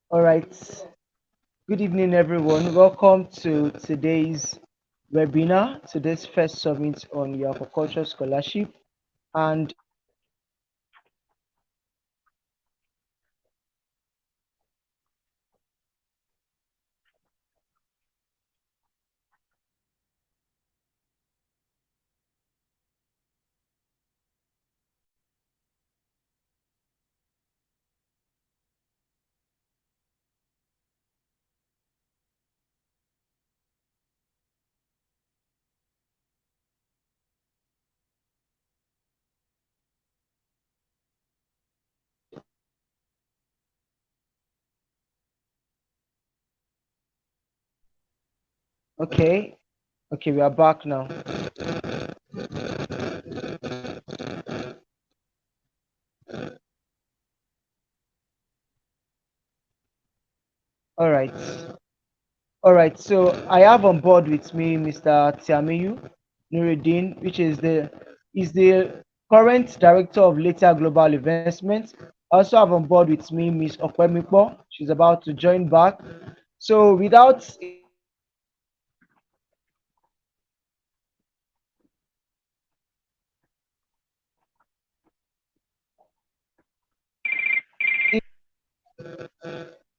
All right. Good evening, everyone. Welcome to today's webinar, today's first summit on your aquaculture scholarship. And okay, okay, we are back now. All right. All right. So I have on board with me Mr. Tiamiyu Nuruddin, which is the current director of Later Global Investments. I also have on board with me Miss Okwemipo. She's about to join back. So without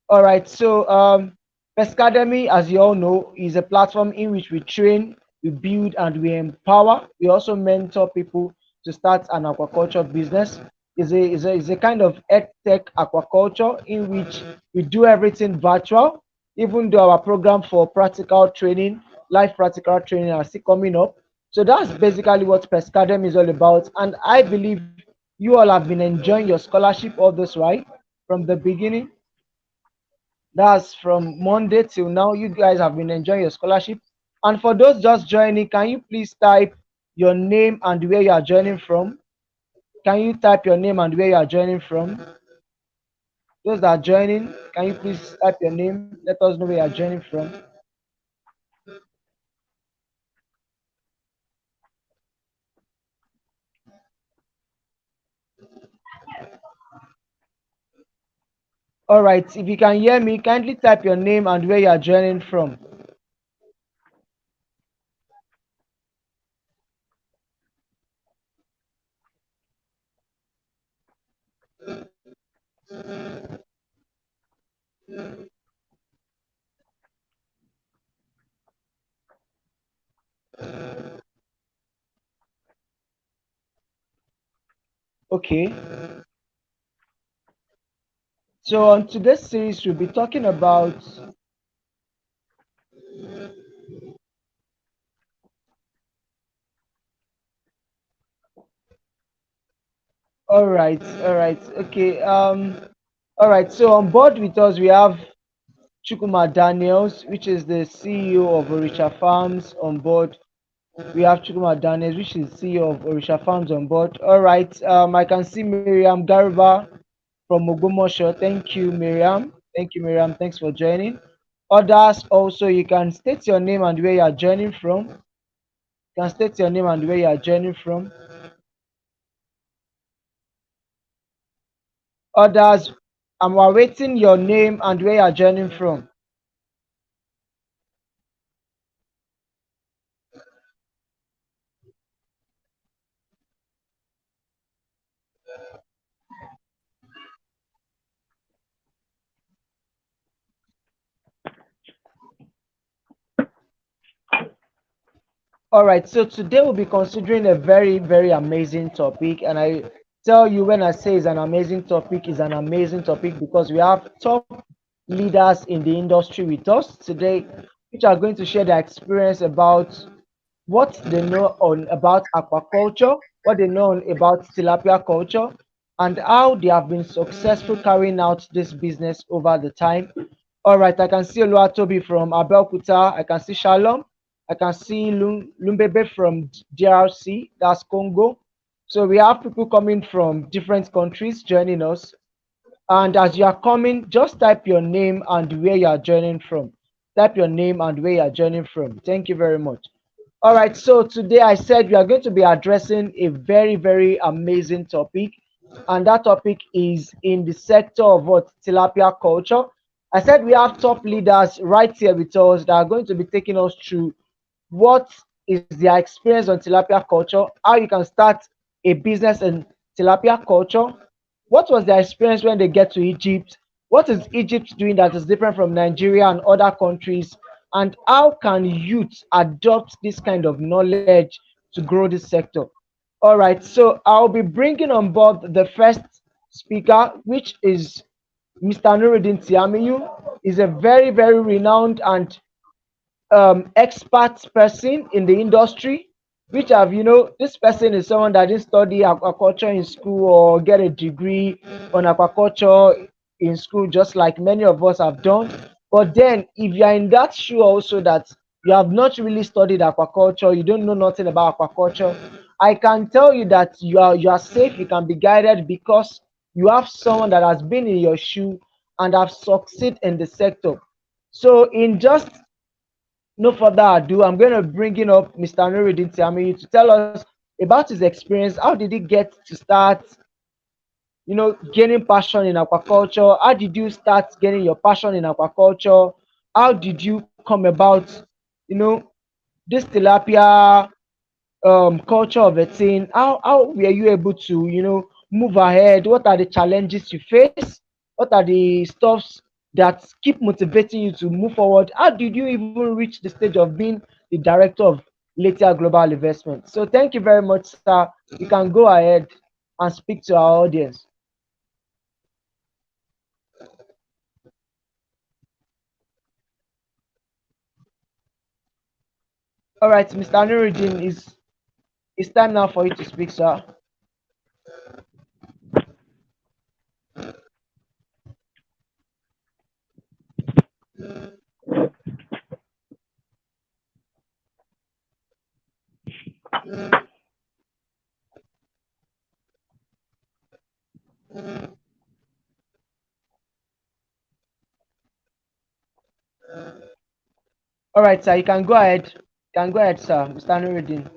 All right. So, Pescademy, as you all know, is a platform in which we train, we build, and we empower. We also mentor people to start an aquaculture business. Is a kind of tech aquaculture in which we do everything virtual, even though our program for practical training, live practical training, are still coming up. So that's basically what Pescademy is all about. And I believe you all have been enjoying your scholarship all this while from the beginning. That's from Monday till now. You guys have been enjoying your scholarship. And for those just joining, can you please type your name and where you are joining from? Can you type your name and where you are joining from? Those that are joining, can you please type your name? Let us know where you are joining from. All right. If you can hear me, kindly type your name and where you are joining from. Okay. So on today's series, we'll be talking about. All right. All right. Okay. All right. So on board with us, we have Chukuma Daniels, which is the CEO of Orisha Farms on board. We have Chukuma Daniels, which is CEO of Orisha Farms on board. All right. I can see Miriam Garba from Ogumosho. Thank you, Miriam. Thank you, Miriam. Thanks for joining. Others also, you can state your name and where you are joining from. You can state your name and where you are joining from. Others, I'm awaiting your name and where you are joining from. All right, so today we'll be considering a very, very amazing topic. And I tell you, when I say it's an amazing topic, it's an amazing topic because we have top leaders in the industry with us today, which are going to share their experience about what they know on about aquaculture, what they know about tilapia culture, and how they have been successful carrying out this business over the time. All right, I can see Oluwatobi from Abeokuta. I can see Shalom. I can see Lumbebe from DRC, that's Congo. So we have people coming from different countries joining us. And as you are coming, just type your name and where you are joining from. Type your name and where you are joining from. Thank you very much. All right, so today I said we are going to be addressing a very, very amazing topic, and that topic is in the sector of what tilapia culture. I said we have top leaders right here with us that are going to be taking us through what is their experience on tilapia culture, how you can start a business in tilapia culture, what was their experience when they get to Egypt, what is Egypt doing that is different from Nigeria and other countries, and how can youth adopt this kind of knowledge to grow this sector. All right, so I'll be bringing on board the first speaker, which is Mr. Nuruddin Tiamiyu. Is a very, very renowned and expert person in the industry, which have, this person is someone that didn't study aquaculture in school or get a degree on aquaculture in school, just like many of us have done. But then, if you're in that shoe also that you have not really studied aquaculture, you don't know nothing about aquaculture, I can tell you that you are safe, you can be guided because you have someone that has been in your shoe and have succeeded in the sector. So in just no further ado, I'm going to bring in up Mr. Nuruddin Tiamiyu to tell us about his experience. How did he get to start, gaining passion in aquaculture? How did you start getting your passion in aquaculture? How did you come about, you know, this tilapia culture of a thing? How were you able to, move ahead? What are the challenges you face? What are the stuffs that keep motivating you to move forward? How did you even reach the stage of being the director of Latia Global Investment? So thank you very much, sir. You can go ahead and speak to our audience. All right, Mr. Nuruddin, it's time now for you to speak, sir. All right, sir, you can go ahead. You can go ahead, sir, Mr. Nuruddin.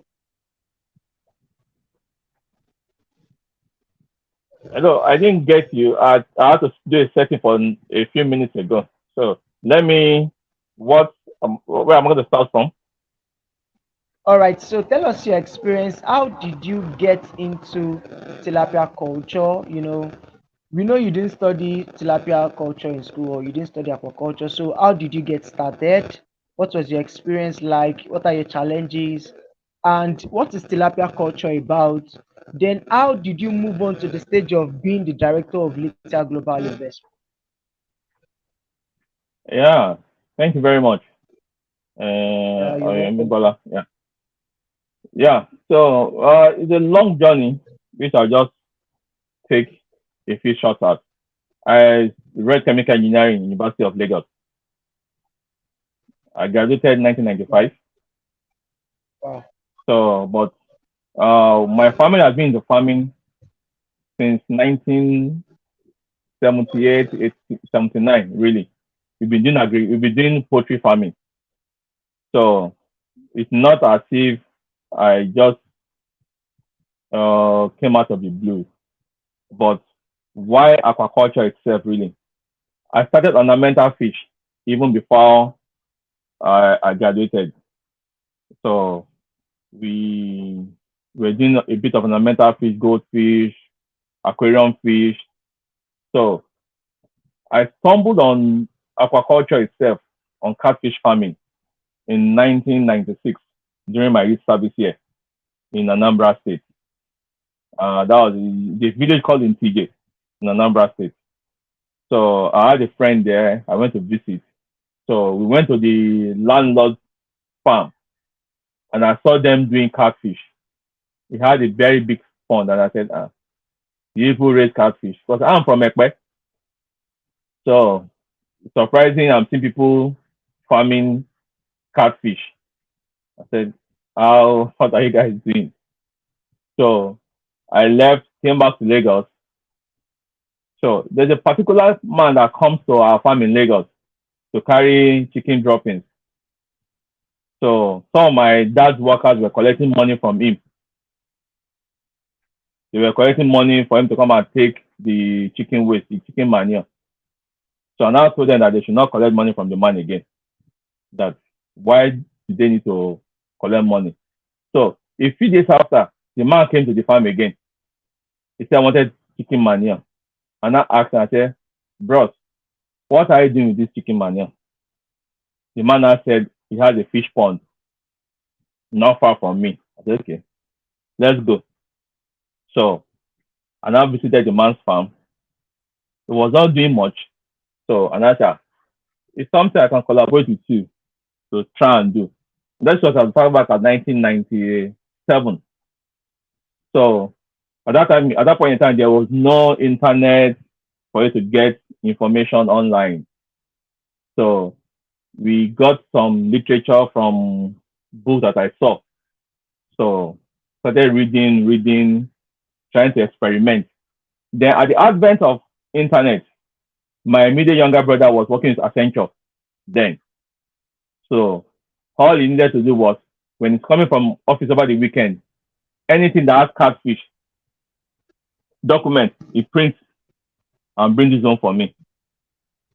Hello, I didn't get you. I had to do a setting for a few minutes ago. So let me, where am I going to start from? All right, so tell us your experience. How did you get into tilapia culture? We know you didn't study tilapia culture in school or you didn't study aquaculture. So, how did you get started? What was your experience like? What are your challenges? And what is tilapia culture about? Then, how did you move on to the stage of being the director of Lita Global Investment? Yeah, thank you very much. You're welcome. Bola. Yeah, yeah. So it's a long journey, which I'll just take a few shots at. I read chemical engineering in University of Lagos. I graduated in Wow. 1995. Wow. So, but my family has been in the farming since 1978, 79, really. We've been doing poultry farming. So it's not as if I just came out of the blue. But why aquaculture itself, really? I started ornamental fish even before I graduated. So we were doing a bit of ornamental fish, goldfish, aquarium fish. So I stumbled on aquaculture itself, on catfish farming in 1996 during my youth service here in Anambra State. That was the village called Intige in Anambra State. So I had a friend there. I went to visit. So we went to the landlord's farm and I saw them doing catfish. He had a very big pond and I said, you people raise catfish? Because I'm from Ekpe. So surprising, I'm seeing people farming catfish. I said, what are you guys doing? So I left, came back to Lagos. So there's a particular man that comes to our farm in Lagos to carry chicken droppings. So some of my dad's workers were collecting money from him. They were collecting money for him to come and take the chicken waste, the chicken manure. So I now told them that they should not collect money from the man again. That why do they need to collect money? So a few days after, the man came to the farm again. He said I wanted chicken manure. And I asked him, I said, bros, what are you doing with this chicken manure? The man now said he has a fish pond not far from me. I said, okay, let's go. So I now visited the man's farm. He was not doing much. So and I said, it's something I can collaborate with you to try and do. That was as far back as 1997. So at that point in time, there was no internet for you to get information online. So we got some literature from books that I saw. So started reading, trying to experiment. Then at the advent of internet, my immediate younger brother was working with Accenture then. So all he needed to do was when he's coming from office over the weekend, anything that has catfish, document, he prints and brings it home for me.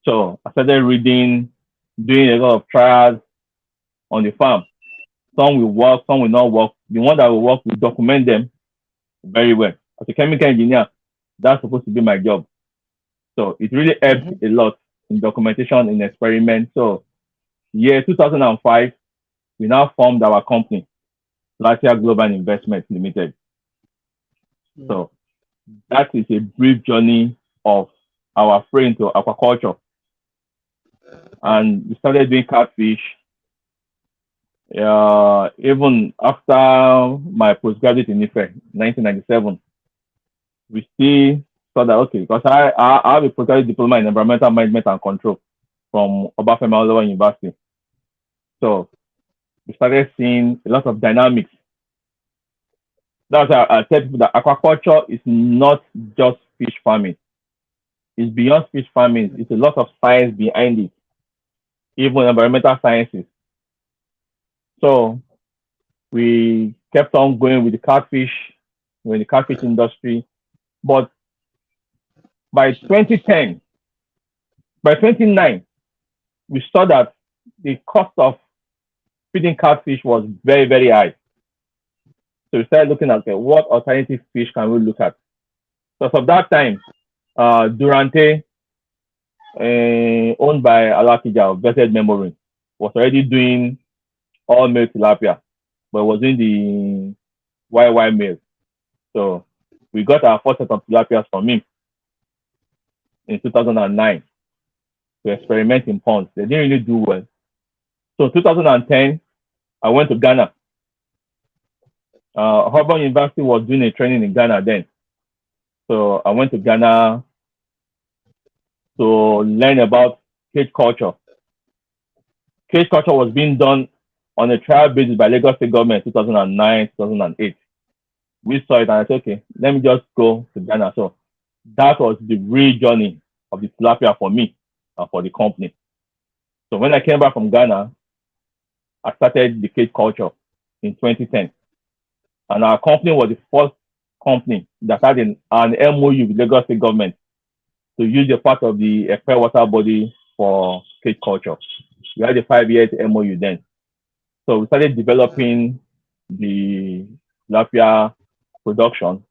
So I started reading, doing a lot of trials on the farm. Some will work, some will not work. The one that will work, we document them very well. As a chemical engineer, that's supposed to be my job. So it really helped Mm-hmm. a lot in documentation, in experiment. So year 2005, we now formed our company, Tilapia Global Investment Limited. Mm. So that is a brief journey of our foray into aquaculture. And we started doing catfish. Even after my postgraduate in IFE, 1997, we still saw that, okay, because I have a postgraduate diploma in environmental management and control from Obafemi Awolowo University. So we started seeing a lot of dynamics. That's why I tell people that aquaculture is not just fish farming. It's beyond fish farming. It's a lot of science behind it, even environmental sciences. So we kept on going with the catfish, with the catfish industry. But by 2010, by 2009, we saw that the cost of feeding catfish was very, very high. So we started looking at, okay, what alternative fish can we look at? So from that time, Durante, owned by Alakija of Blessed Memory, was already doing all male tilapia, but was doing the YY male. So we got our first set of tilapias from him in 2009 to experiment in ponds. They didn't really do well. So 2010, I went to Ghana. Harvard University was doing a training in Ghana then. So I went to Ghana to learn about cage culture. Cage culture was being done on a trial basis by Lagos State government 2009, 2008. We saw it and I said, okay, let me just go to Ghana. So that was the real journey of the tilapia for me and for the company. So when I came back from Ghana, I started the cage culture in 2010. And our company was the first company that had an MOU with Lagos State government to use a part of the Ekpe water body for cage culture. We had a 5 years MOU then. So we started developing the tilapia production.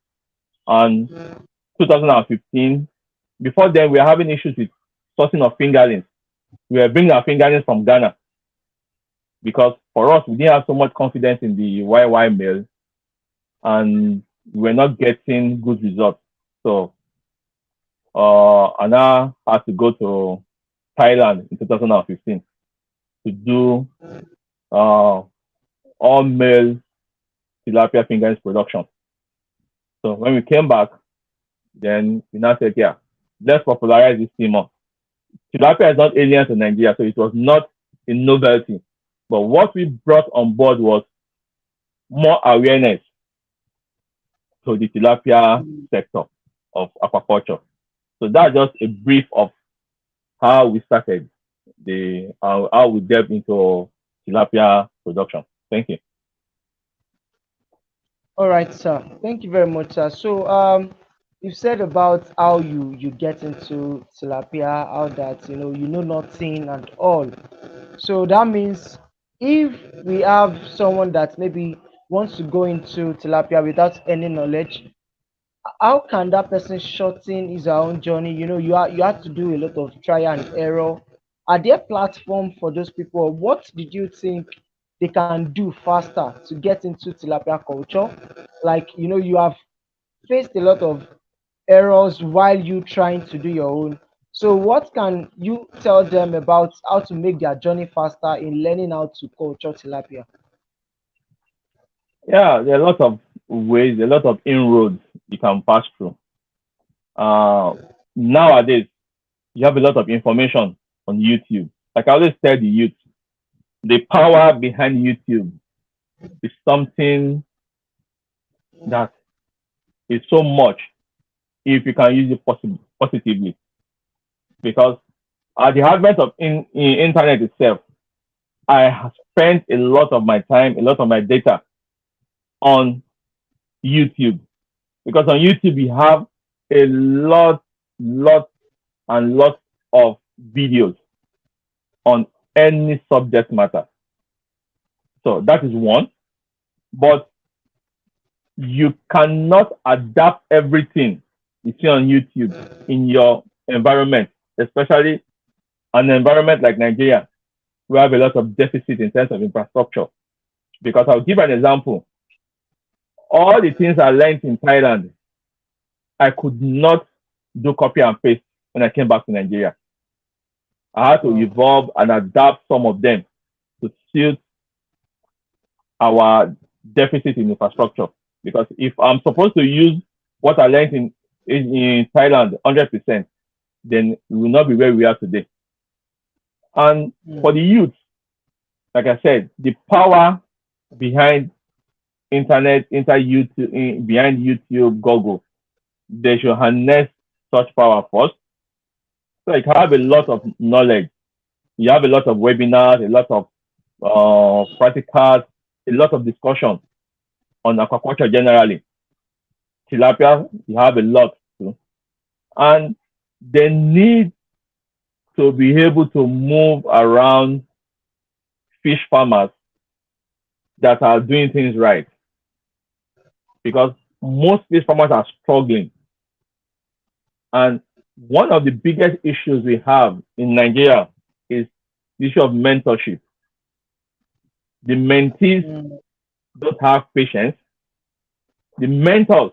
And 2015, before then, we were having issues with sourcing of fingerlings. We were bringing our fingerlings from Ghana because for us, we didn't have so much confidence in the YY male and we were not getting good results. So I now had to go to Thailand in 2015 to do all male tilapia fingerlings production. So when we came back, then we now said, yeah, let's popularize this theme more. Tilapia is not alien to Nigeria, so it was not a novelty. But what we brought on board was more awareness to the tilapia sector of aquaculture. So that's just a brief of how we started how we delved into tilapia production. Thank you. All right, sir. Thank you very much, sir. So, you've said about how you get into tilapia, how that you know nothing and all. So that means if we have someone that maybe wants to go into tilapia without any knowledge, how can that person shorten his or her own journey? You have to do a lot of trial and error. Are there platform for those people? Or what did you think they can do faster to get into tilapia culture? Like, you have faced a lot of errors while you trying to do your own. So what can you tell them about how to make their journey faster in learning how to culture tilapia? Yeah, there are a lot of ways, a lot of inroads you can pass through. Uh, Nowadays, you have a lot of information on YouTube. Like I always tell the youth, the power behind YouTube is something that is so much if you can use it positively. Because at the advent of internet itself, I have spent a lot of my time, a lot of my data on YouTube. Because on YouTube, we have a lot, and lot of videos on any subject matter. So that is one. But you cannot adapt everything you see on YouTube in your environment, especially an environment like Nigeria, we have a lot of deficit in terms of infrastructure. Because I'll give an example. All the things I learned in Thailand, I could not do copy and paste when I came back to Nigeria. I had to Wow. evolve and adapt some of them to suit our deficit in infrastructure. Because if I'm supposed to use what I learned in Thailand 100%, then we will not be where we are today. And Mm, for the youth, like I said, the power behind internet, behind YouTube, Google, they should harness such power first. So you can have a lot of knowledge. You have a lot of webinars, a lot of practicals, a lot of discussion on aquaculture generally. Tilapia, you have a lot too. And they need to be able to move around fish farmers that are doing things right because most fish farmers are struggling. And one of the biggest issues we have in Nigeria is the issue of mentorship. The mentees mm, don't have patience. The mentors,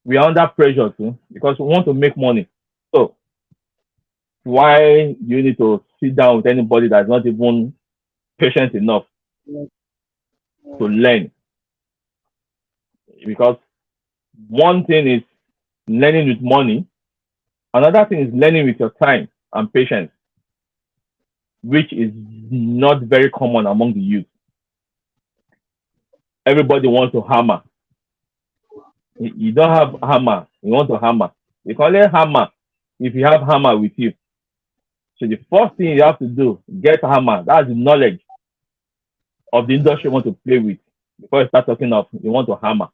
we are under pressure too because we want to make money. So why you need to sit down with anybody that's not even patient enough mm, to learn? Because one thing is learning with money, another thing is learning with your time and patience, which is not very common among the youth. Everybody wants to hammer. You don't have hammer, you want to hammer. You can only hammer if you have hammer with you. So the first thing you have to do, get hammer. That's the knowledge of the industry you want to play with before you start talking of you want to hammer.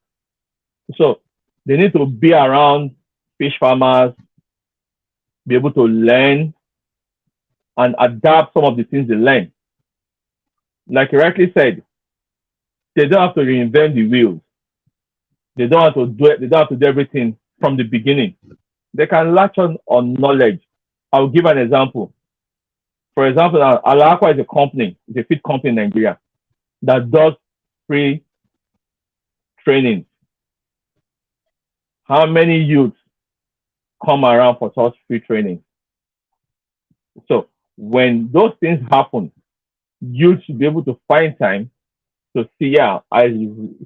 So they need to be around fish farmers, be able to learn and adapt some of the things they learn. Like you rightly said, they don't have to reinvent the wheels. They don't have to do it, they don't have to do everything from the beginning. They can latch on knowledge. I'll give an example. For example, Alaqua is a company, it's a feed company in Nigeria that does free training. How many youths come around for such free training? So when those things happen, youth should be able to find time to see, yeah, I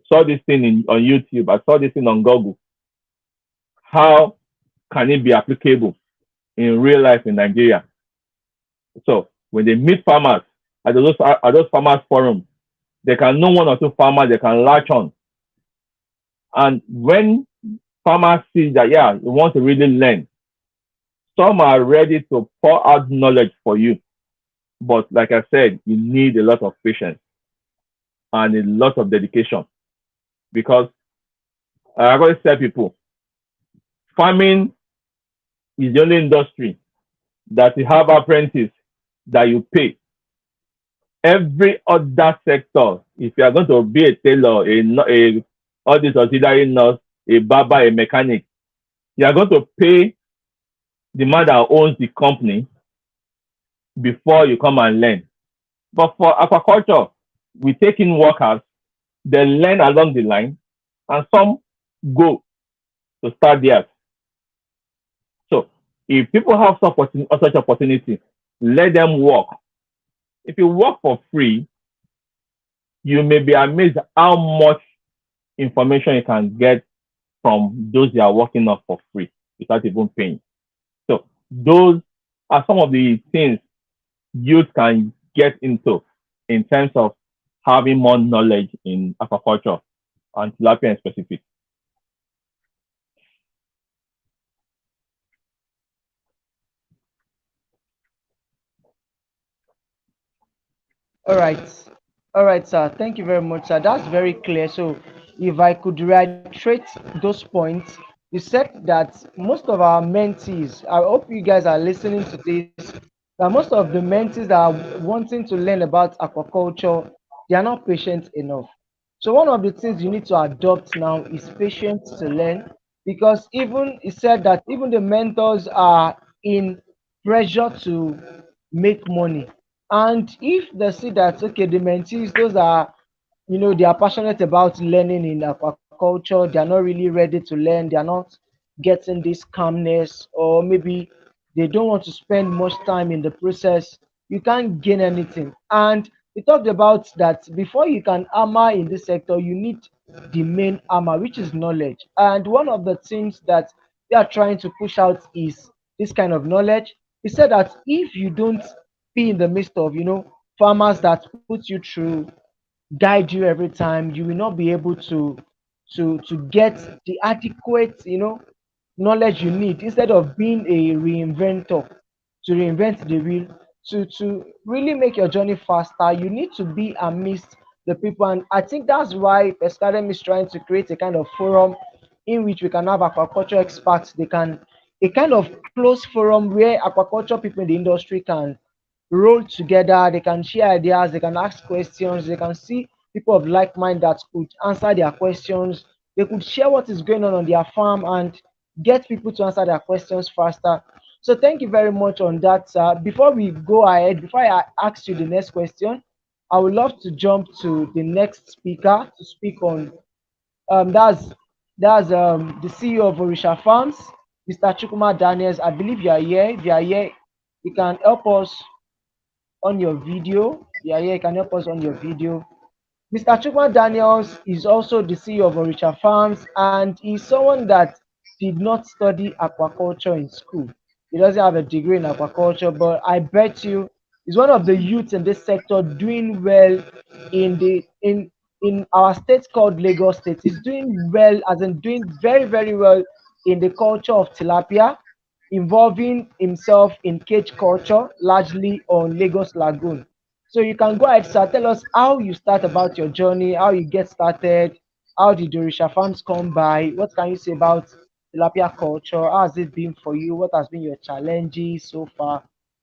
saw this thing on YouTube, I saw this thing on Google. How can it be applicable in real life in Nigeria? So when they meet farmers at those farmers forum, they can know one or two farmers they can latch on. And when farmers see that, yeah, you want to really learn, some are ready to pour out knowledge for you. But like I said, you need a lot of patience and a lot of dedication because I always tell people Farming is the only industry that you have apprentices that you pay. Every other sector, if you are going to be a tailor, all these auxiliary nurse, a barber, a mechanic, you are going to pay the man that owns the company before you come and learn. But for aquaculture, we take in workers, they learn along the line, and some go to start theirs. So if people have such opportunity, let them work. If you work for free, you may be amazed how much information you can get from those you are working on for free without even paying. So those are some of the things youth can get into in terms of having more knowledge in aquaculture and tilapia in specific. All right. All right, sir. Thank you very much, sir. That's very clear. So, if I could reiterate those points, you said that most of our mentees, I hope you guys are listening to this, that most of the mentees that are wanting to learn about aquaculture, they are not patient enough. So, one of the things you need to adopt now is patience to learn, because even he said that even the mentors are in pressure to make money. And if they see that, okay, the mentees, those are, they are passionate about learning in aquaculture, they are not really ready to learn, they are not getting this calmness, or maybe they don't want to spend much time in the process, you can't gain anything. And we talked about that before you can hammer in this sector, you need the main hammer, which is knowledge. And one of the things that they are trying to push out is this kind of knowledge. He said that if you don't be in the midst of farmers that put you through, guide you every time, you will not be able to get the adequate knowledge you need, instead of being a reinventor to reinvent the wheel. To really make your journey faster, you need to be amidst the people. And I think that's why Pescadem is trying to create a kind of forum in which we can have aquaculture experts. They can, a kind of close forum where aquaculture people in the industry can roll together, they can share ideas, they can ask questions, they can see people of like mind that could answer their questions. They could share what is going on their farm and get people to answer their questions faster. So thank you very much on that. Before we go ahead, before I ask you the next question, I would love to jump to the next speaker to speak on that's the CEO of Orisha Farms, Mr. Chukuma Daniels. I believe you are here. If you are here, you can help us on your video. Yeah, yeah, you can help us on your video. Mr. Chukma Daniels is also the CEO of Orisha Farms, and he's someone that did not study aquaculture in school. He doesn't have a degree in aquaculture, but I bet you he's one of the youths in this sector doing well in the in our state called Lagos State. He's doing well, as in doing very, very well in the culture of tilapia, involving himself in cage culture, largely on Lagos Lagoon. So you can go ahead, sir. Tell us how you start about your journey, how you get started, how did Dorisha farms come by? What can you say about tilapia culture? How has it been for you? What has been your challenges so far?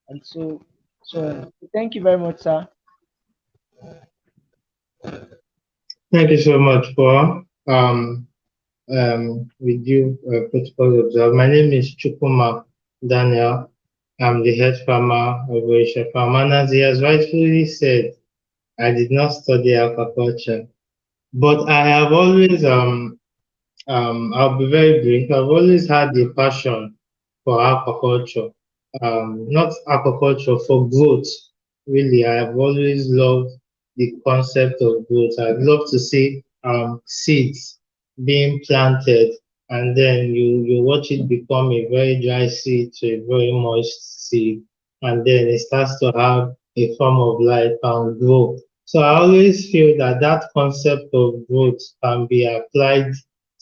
And so thank you very much, sir. Thank you so much, Paul. With you, protocol observed. My name is Chukuma Daniel. I'm the head farmer of Orisha Farm. And as he has rightfully said, I did not study aquaculture, but I have always I'll be very brief. I've always had the passion for aquaculture. Not aquaculture, for growth. Really, I have always loved the concept of growth. I'd love to see seeds being planted, and then you watch it become a very dry seed to a very moist seed, and then it starts to have a form of life and grow. So I always feel that that concept of growth can be applied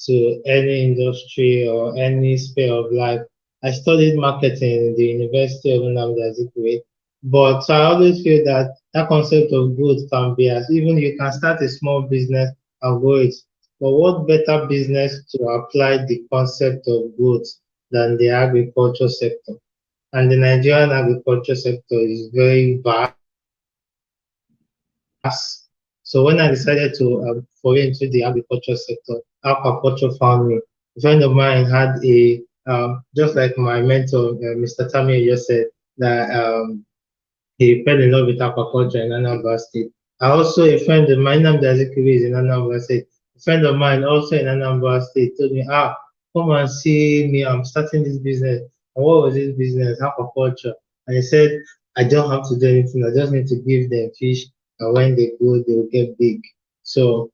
to any industry or any sphere of life. I studied marketing in the University of Nnamdi Azikiwe, but I always feel that that concept of growth can be as even you can start a small business and grow it But what better business to apply the concept of growth than the agriculture sector? And the Nigerian agriculture sector is very vast. So when I decided to foray into the agriculture sector, aquaculture found me. A friend of mine had just like my mentor, Mr. Tammy just said, that he fell in love with aquaculture in Anambra State. I also, a friend of mine, Nam Dazikiri is in Anambra State. A friend of mine also in Anambra State told me, come and see me, I'm starting this business. And what was this business? Aquaculture. And he said, I don't have to do anything, I just need to give them fish, and when they grow, they will get big. So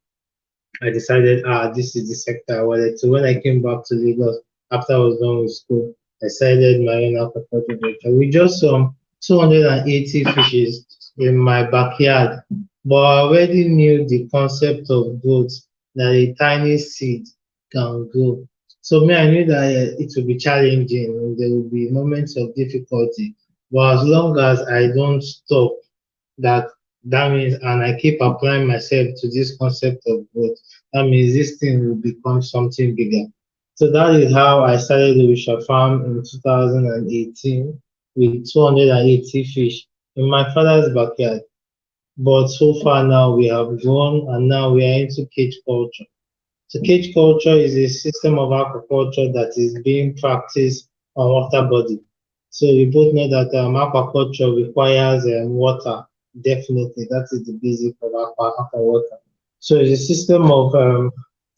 I decided, this is the sector I wanted. So when I came back to Lagos after I was done with school, I started my own aquaculture venture with just some 280 fishes in my backyard. But I already knew the concept of growth, that a tiny seed can grow. So me, I knew that it would be challenging. There will be moments of difficulty. But as long as I don't stop, that that means, and I keep applying myself to this concept of growth, that means this thing will become something bigger. So that is how I started the Wisha Farm in 2018 with 280 fish in my father's backyard. But so far now we have grown and now we are into cage culture. So cage culture is a system of aquaculture that is being practiced on water body. So we both know that aquaculture requires water. Definitely, that is the basic of aqua water. So it's a system of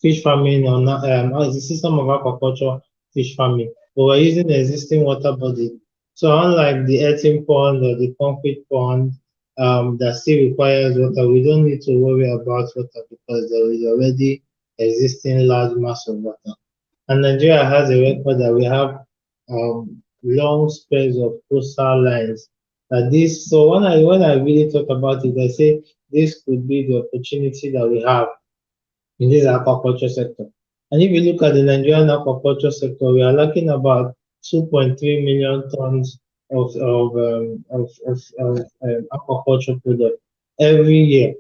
fish farming on it's a system of aquaculture fish farming. But we're using the existing water body. So unlike the earthen pond or the concrete pond that still requires water, we don't need to worry about water because there is already existing large mass of water. And Nigeria has a record that we have long spells of coastal lines. So when I really thought about it, I say this could be the opportunity that we have in this aquaculture sector. And if you look at the Nigerian aquaculture sector, we are lacking about 2.3 million tons of aquaculture product every year.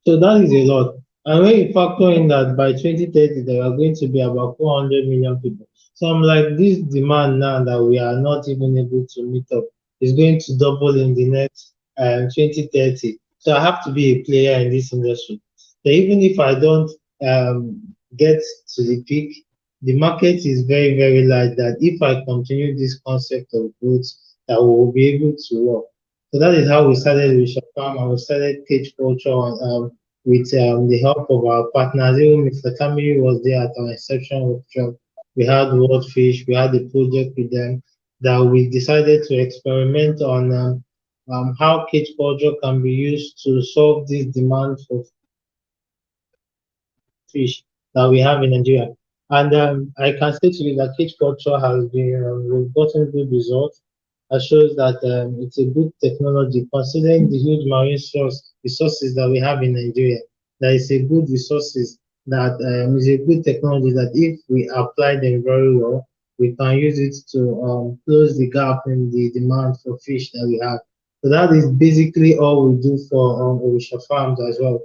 So that is a lot. And when you factor in that by 2030 there are going to be about 400 million people. So I'm like, this demand now that we are not even able to meet up is going to double in the next 2030. So I have to be a player in this industry. So even if I don't get to the peak, the market is very, very large that if I continue this concept of growth, that we will be able to work. So that is how we started with Farm and we started cage culture with the help of our partners. Even Mr. Kamiri was there at our inception workshop. We had Wordfish, we had a project with them that we decided to experiment on how cage culture can be used to solve this demand for fish that we have in Nigeria. And I can say to you that cage culture has been, we've gotten good results. That shows that it's a good technology considering the huge marine resources that we have in Nigeria. That is a good resources that is a good technology that if we apply them very well, we can use it to close the gap in the demand for fish that we have. So that is basically all we do for Orisha farms as well.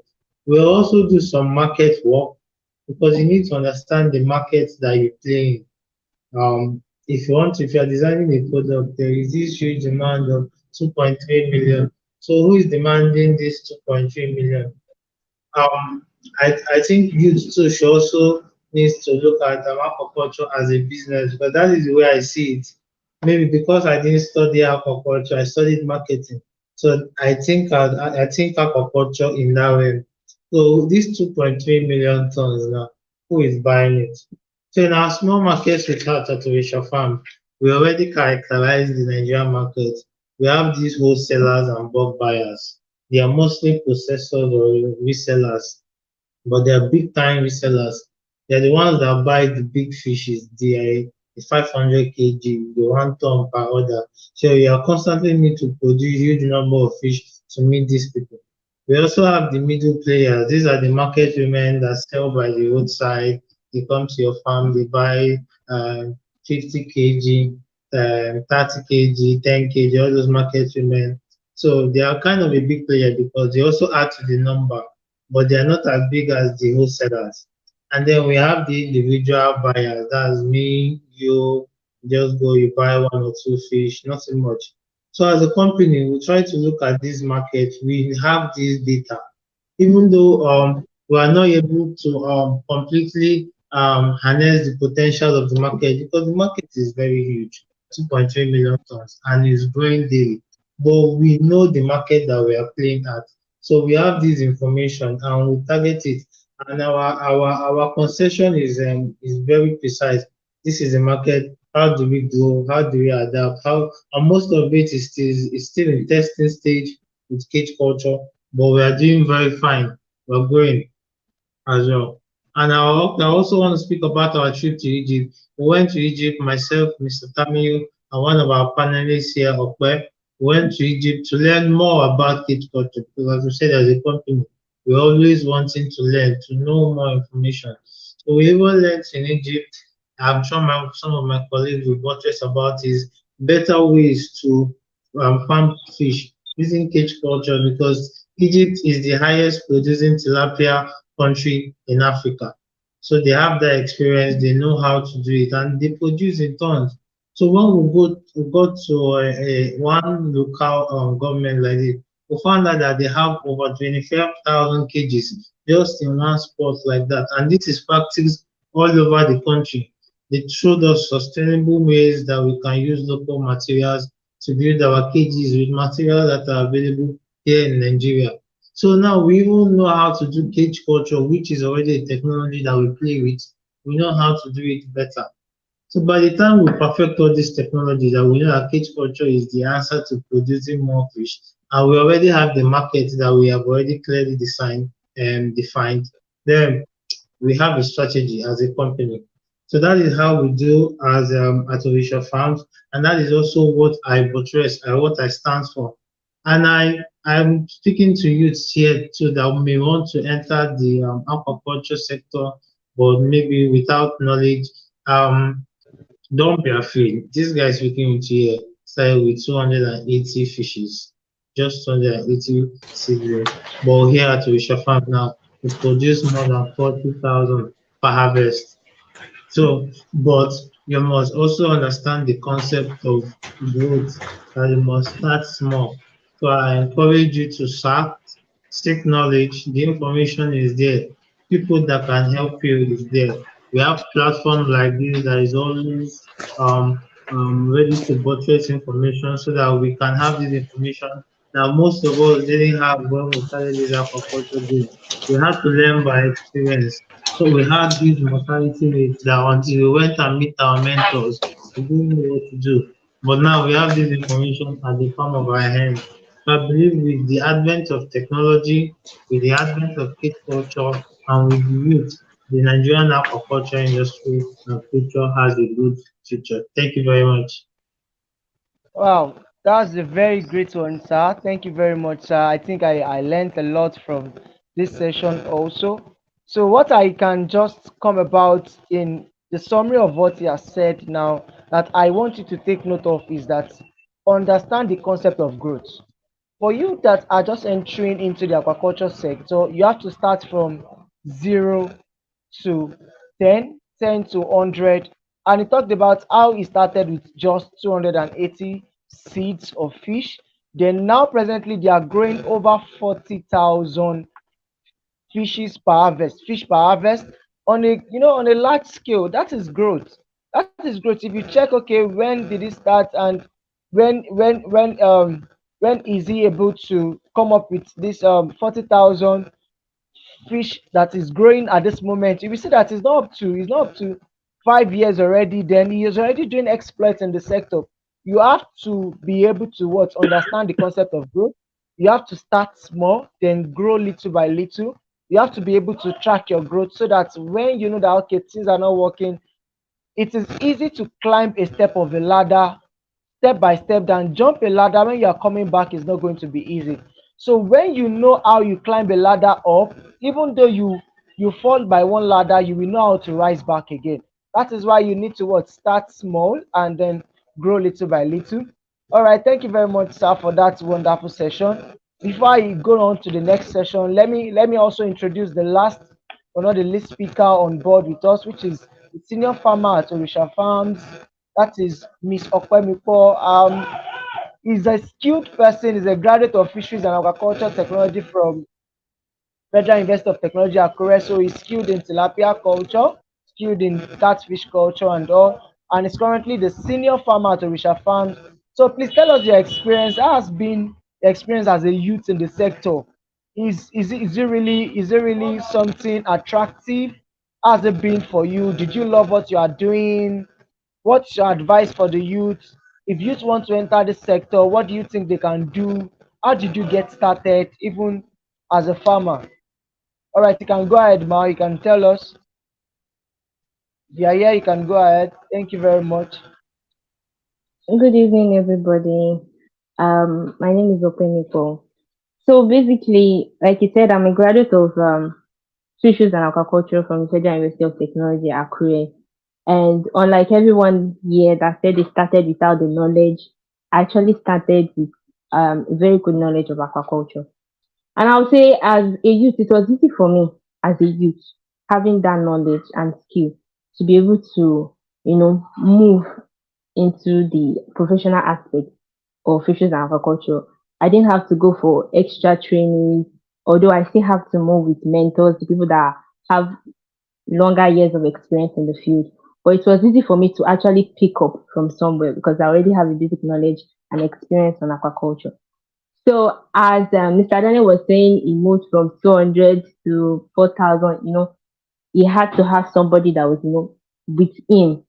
We also do some market work because you need to understand the market that you play in. If you are designing a product, there is this huge demand of 2.3 million. So who is demanding this 2.3 million? I think youth too should also needs to look at aquaculture as a business because that is the way I see it. Maybe because I didn't study aquaculture, I studied marketing. So I think aquaculture in that way. So these 2.3 million tons now, who is buying it? So in our small markets with our Tatoisha farm, we already characterize the Nigerian market. We have these wholesalers and bulk buyers. They are mostly processors or resellers, but they are big time resellers. They're the ones that buy the big fishes, the 500 kg, the 1 ton per order. So you are constantly need to produce huge number of fish to meet these people. We also have the middle players. These are the market women that sell by the roadside. They come to your farm, they buy 50 kg, 30 kg, 10 kg, all those market women. So they are kind of a big player because they also add to the number, but they are not as big as the wholesalers. And then we have the individual buyers. That's me, you just go, you buy one or two fish, nothing much. So as a company, we try to look at this market. We have this data, even though we are not able to completely harness the potential of the market because the market is very huge, 2.3 million tons, and is growing daily. But we know the market that we are playing at, so we have this information and we target it. And our concession is very precise. This is a market. How do we grow? How do we adapt? How and most of it is still in testing stage with cage culture, but we are doing very fine. We're growing as well. And I also want to speak about our trip to Egypt. We went to Egypt, myself, Mr. Tamiyu, and one of our panelists here, Okwe. We went to Egypt to learn more about cage culture because, as we said, as a company, we're always wanting to learn, to know more information. So we even learned in Egypt. I'm sure some of my colleagues will buttress about is better ways to farm fish using cage culture because Egypt is the highest producing tilapia country in Africa. So they have that experience, they know how to do it, and they produce in tons. So when we got to one local government like this, we found out that they have over 25,000 cages just in one spot like that. And this is practiced all over the country. They showed us sustainable ways that we can use local materials to build our cages with materials that are available here in Nigeria. So now we even know how to do cage culture, which is already a technology that we play with. We know how to do it better. So by the time we perfect all these technologies, that we know that cage culture is the answer to producing more fish, and we already have the market that we have already clearly designed and defined, then we have a strategy as a company. So that is how we do as artificial farms, and that is also what I buttress and what I stand for. And I'm speaking to youths here too that may want to enter the aquaculture sector, but maybe without knowledge. Don't be afraid. This guy speaking with you here started with 280 fishes, just 280 seedlings. But here at Wisha Farm now, we produce more than 40,000 per harvest. So, but you must also understand the concept of growth, that you must start small. So I encourage you to start, seek knowledge. The information is there. People that can help you is there. We have platforms like this that is always ready to buttress information so that we can have this information that most of us didn't have when we started this aquaculture game. We had to learn by experience. So we had these mortality rates that until we went and meet our mentors, we didn't know what to do. But now we have this information at the palm of our hand. So I believe with the advent of technology, with the advent of kid culture, and with the youth, the Nigerian aquaculture industry and future has a good future. Thank you very much. Wow, that's a very great one, sir. Thank you very much, sir. I think I learned a lot from this session also. So, what I can just come about in the summary of what he has said now that I want you to take note of is that understand the concept of growth. For you that are just entering into the aquaculture sector, you have to start from 0 to 10, 10 to 100. And he talked about how he started with just 280 seeds of fish. Then now presently they are growing over 40,000 fish per harvest on a on a large scale. That is growth. That is growth. If you check, okay, when did it start and when is he able to come up with this 40,000 fish that is growing at this moment, if you see that it's not up to 5 years already, then he is already doing exploits in the sector. You have to be able to what understand the concept of growth. You have to start small, then grow little by little. You have to be able to track your growth so that when you know that okay, things are not working, it is easy to climb a step of a ladder step by step than jump a ladder when you are coming back is not going to be easy. So when you know how you climb a ladder up, even though you fall by one ladder, you will know how to rise back again. That is why you need to what start small and then grow little by little. All right, thank you very much, sir, for that wonderful session. Before I go on to the next session, let me also introduce the last but not the least speaker on board with us, which is the senior farmer at Orisha Farms. That is Miss Okwemiko. Is a skilled person, is a graduate of fisheries and agriculture technology from Federal University of Technology Akure. So he's skilled in tilapia culture, skilled in catfish culture and all, and is currently the senior farmer at Orisha Farms. So please tell us your experience. How has been your experience as a youth in the sector? Is it really something attractive? How has it been for you? Did you love what you are doing? What's your advice for the youth? If youth want to enter this sector, what do you think they can do? How did you get started, even as a farmer? All right, you can go ahead, Ma. You can tell us. Yeah, yeah, you can go ahead. Thank you very much. Good evening, everybody. My name is Openiko. So basically, like you said, I'm a graduate of fisheries and aquaculture from the Federal University of Technology, Akure. And unlike everyone here that said they started without the knowledge, I actually started with a very good knowledge of aquaculture. And I would say, as a youth, it was easy for me as a youth having that knowledge and skill to be able to, move into the professional aspect of fisheries and aquaculture. I didn't have to go for extra training, although I still have to move with mentors, the people that have longer years of experience in the field. But it was easy for me to actually pick up from somewhere because I already have a basic knowledge and experience on aquaculture. So as Mr. Daniel was saying, he moved from 200 to 4,000. He had to have somebody that was, with him.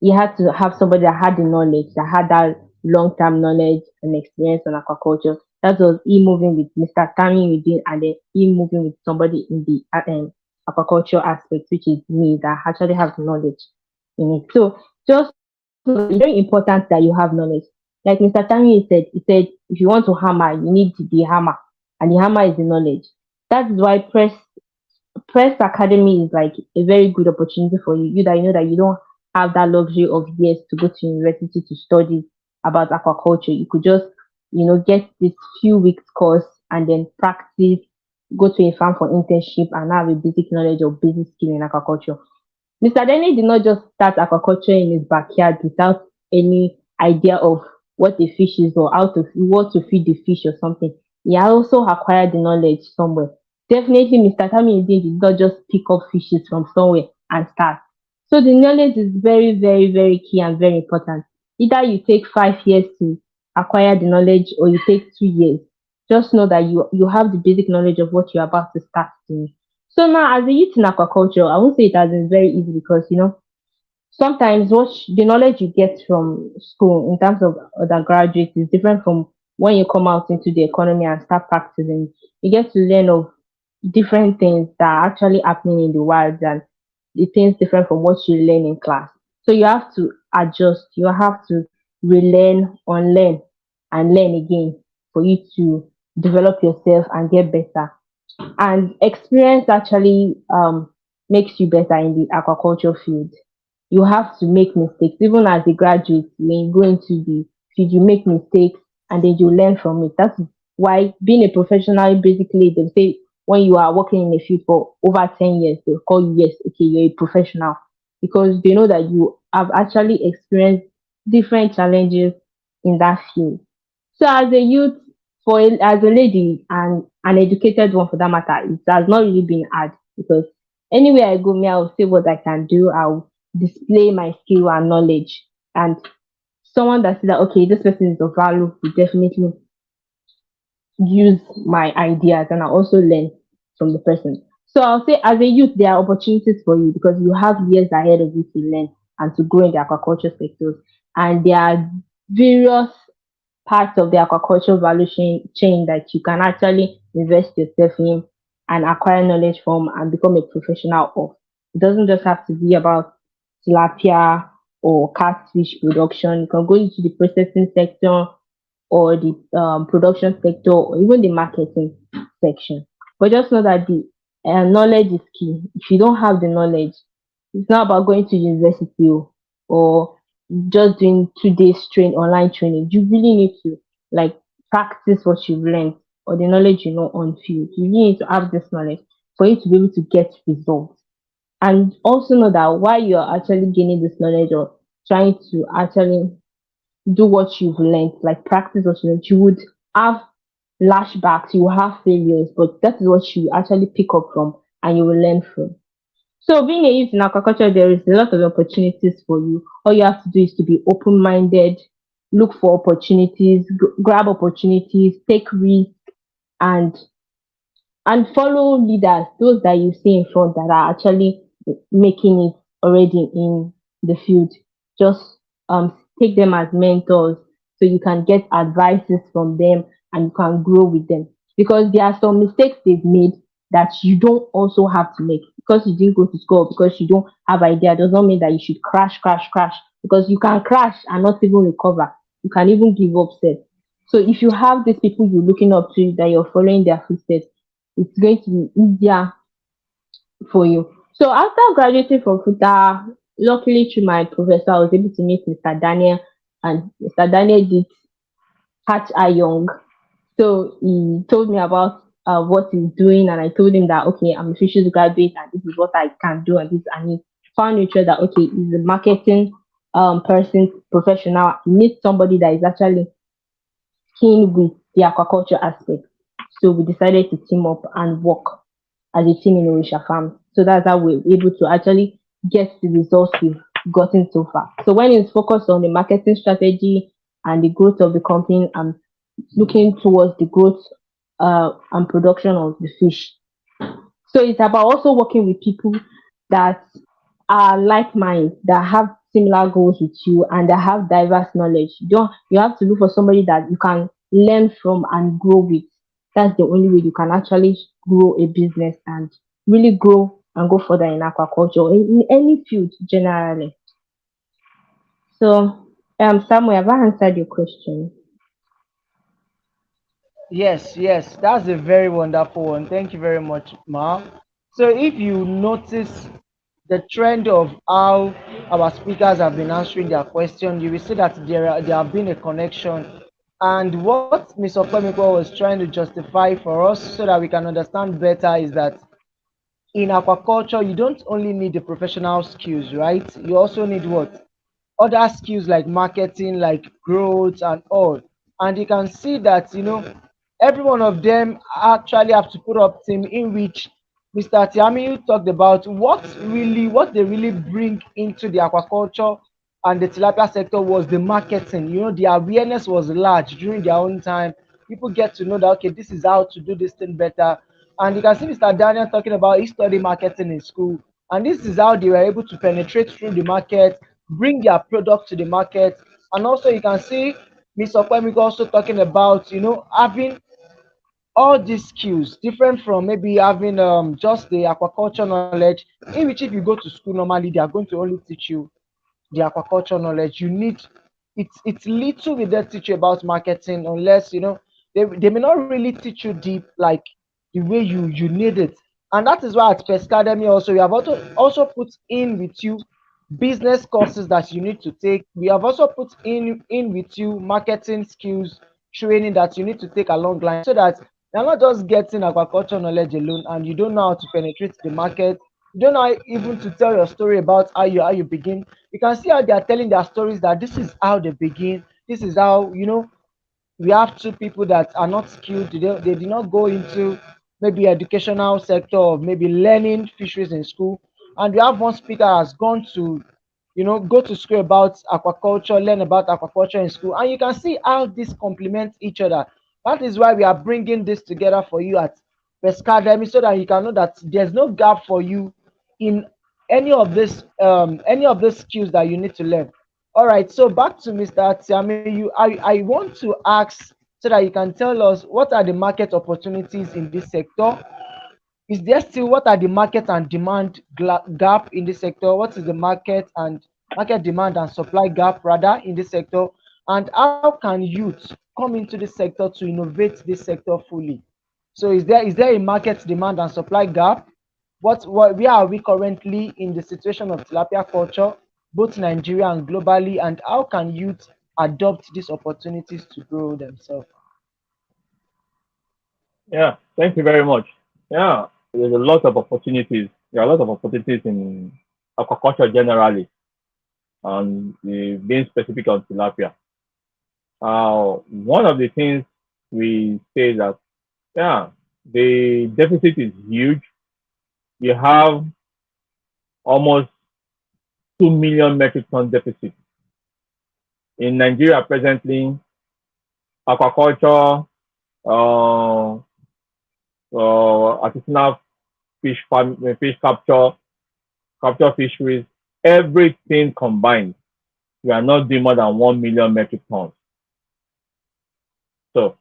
He had to have somebody that had the knowledge, that had that long-term knowledge and experience on aquaculture. That was he moving with Mr. Tammy within, and then he moving with somebody in the aquaculture aspect, which is me, that actually have knowledge in it. So just know that it's very important that you have knowledge. Like Mr. Tammy said, if you want to hammer, you need the hammer, and the hammer is the knowledge. That is why Press Academy is like a very good opportunity for you. You that you know that you don't have that luxury of years to go to university to study about aquaculture. You could just, get this few weeks course and then practice, go to a farm for internship and have a basic knowledge or basic skill in aquaculture. Mr. Denny did not just start aquaculture in his backyard without any idea of what a fish is or what to feed the fish or something. He also acquired the knowledge somewhere. Definitely, Mr. Tamindin did not just pick up fishes from somewhere and start. So the knowledge is very, very, very key and very important. Either you take 5 years to acquire the knowledge or you take 2 years. Just know that you have the basic knowledge of what you're about to start doing. So now, as a youth in aquaculture, I won't say it has been very easy because sometimes the knowledge you get from school in terms of undergraduate is different from when you come out into the economy and start practicing. You get to learn of different things that are actually happening in the wild and the things different from what you learn in class. So you have to adjust, you have to relearn, unlearn, and learn again for you to develop yourself and get better. And experience actually makes you better in the aquaculture field. You have to make mistakes even as a graduate. When you go into the field, you make mistakes and then you learn from it. That's why being a professional, basically they say when you are working in the field for over 10 years, they'll call you, yes, okay, you're a professional, because they know that you have actually experienced different challenges in that field. So as a youth, as a lady and an educated one for that matter, it has not really been hard because anywhere I go, me, I'll say what I can do. I'll display my skill and knowledge. And someone that says that okay, this person is of value, will definitely use my ideas and I also learn from the person. So I'll say as a youth, there are opportunities for you because you have years ahead of you to learn and to grow in the aquaculture sectors. And there are various parts of the aquaculture value chain that you can actually invest yourself in and acquire knowledge from and become a professional of. It doesn't just have to be about tilapia or catfish production. You can go into the processing sector or the production sector or even the marketing section. But just know that the knowledge is key. If you don't have the knowledge, it's not about going to university or just doing 2 days online training. You really need to like practice what you've learned or the knowledge you know on field. You really need to have this knowledge. for you to be able to get results. And also know that while you're actually gaining this knowledge or trying to actually do what you've learned, like practice what you learned, you would have lashbacks, you will have failures, but that is what you actually pick up from and you will learn from. So being a youth in aquaculture, there is a lot of opportunities for you. All you have to do is to be open-minded, look for opportunities, grab opportunities, take risks, and follow leaders, those that you see in front that are actually making it already in the field. Just take them as mentors so you can get advices from them and you can grow with them. Because there are some mistakes they've made that you don't also have to make. Because you didn't go to school, because you don't have idea, does not mean that you should crash. Because you can crash and not even recover. You can even give up self. So if you have these people you're looking up to, that you're following their footsteps, it's going to be easier for you. So after graduating from FUTA, luckily through my professor, I was able to meet Mr. Daniel, and Mr. Daniel did catch a young. So he told me about what he's doing, and I told him that okay, I'm a fishes graduate, and this is what I can do, and this, and he found it sure that okay, he's a marketing person, professional. He needs somebody that is actually keen with the aquaculture aspect. So we decided to team up and work as a team in Orisha Farm. So that's how we're able to actually get the results we've gotten so far. So when it's focused on the marketing strategy and the growth of the company, I'm looking towards the growth and production of the fish. So it's about also working with people that are like mind, that have similar goals with you, and that have diverse knowledge. You have to look for somebody that you can learn from and grow with. That's the only way you can actually grow a business and really grow and go further in aquaculture, in any field generally. So Samuel, have I answered your question? Yes, that's a very wonderful one. Thank you very much, Ma. So, if you notice the trend of how our speakers have been answering their question, you will see that there have been a connection. And what Ms. Okwemiko was trying to justify for us so that we can understand better is that in aquaculture, you don't only need the professional skills, right? You also need what? Other skills like marketing, like growth and all. And you can see that, every one of them actually have to put up team in which Mr. Tiamiyu talked about what they really bring into the aquaculture and the tilapia sector was the marketing. The awareness was large during their own time. People get to know that okay, this is how to do this thing better. And you can see Mr. Daniel talking about he studied marketing in school. And this is how they were able to penetrate through the market, bring their product to the market. And also you can see Mr. Kwemiko also talking about, having all these skills different from maybe having just the aquaculture knowledge, in which if you go to school normally they are going to only teach you the aquaculture knowledge. You need it's little will they teach you about marketing unless they may not really teach you deep like the way you need it. And that is why at Pescademy also we have also put in with you business courses that you need to take. We have also put in with you marketing skills training that you need to take along line so that you're not just getting aquaculture knowledge alone and you don't know how to penetrate the market. You don't know even to tell your story about how you begin. You can see how they are telling their stories that this is how they begin. This is how we have two people that are not skilled. They did not go into maybe educational sector or maybe learning fisheries in school. And we have one speaker has gone to, go to school about aquaculture, learn about aquaculture in school. And you can see how this complements each other. That is why we are bringing this together for you at Pescademy so that you can know that there's no gap for you in any of these skills that you need to learn. All right, so back to Mr. Tiame, I want to ask so that you can tell us what are the market opportunities in this sector. Is there still what are the market and demand gap in this sector? What is the market demand and supply gap rather in this sector? And how can youth come into this sector to innovate this sector fully? So is there a market demand and supply gap? What where are we currently in the situation of tilapia culture, both Nigeria and globally, and how can youth adopt these opportunities to grow themselves? Yeah, thank you very much. Yeah. there's a lot of opportunities. There are a lot of opportunities in aquaculture generally, and being specific on tilapia. One of the things we say that, yeah, the deficit is huge. You have almost 2 million metric ton deficit in Nigeria presently. Aquaculture, uh, artisanal fish farm, fish capture fisheries, everything combined, we are not doing more than 1 million metric tons. So,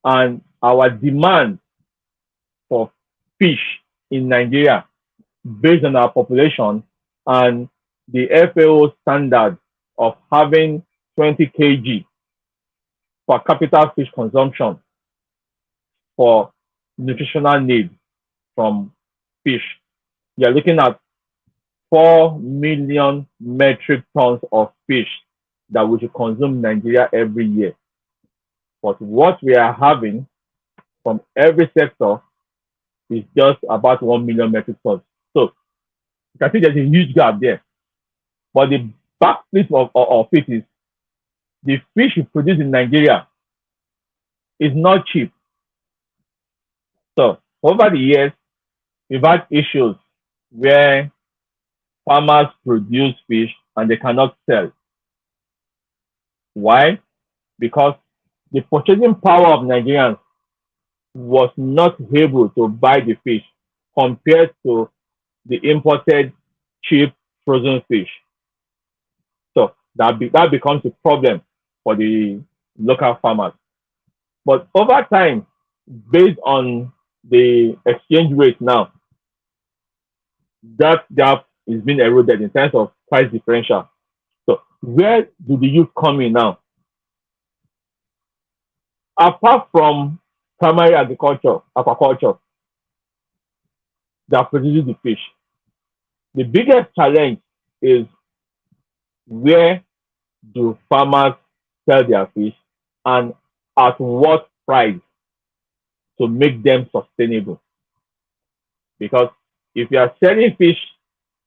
and our demand for fish in Nigeria, based on our population and the FAO standard of having 20 kg per capita fish consumption for nutritional needs from fish, you're looking at 4 million metric tons of fish that we should consume in Nigeria every year. But what we are having from every sector is just about 1 million metric tons. So you can see there's a huge gap there. But the backflip of it is the fish we produce in Nigeria is not cheap. So over the years, we've had issues where farmers produce fish and they cannot sell. Why? Because the purchasing power of Nigerians was not able to buy the fish compared to the imported cheap frozen fish. So that becomes a problem for the local farmers. But over time, based on the exchange rate now, that gap is being eroded in terms of price differential. So where do the youth come in now? Apart from primary agriculture, aquaculture, that produces the fish, the biggest challenge is where do farmers sell their fish and at what price to make them sustainable? Because if you are selling fish,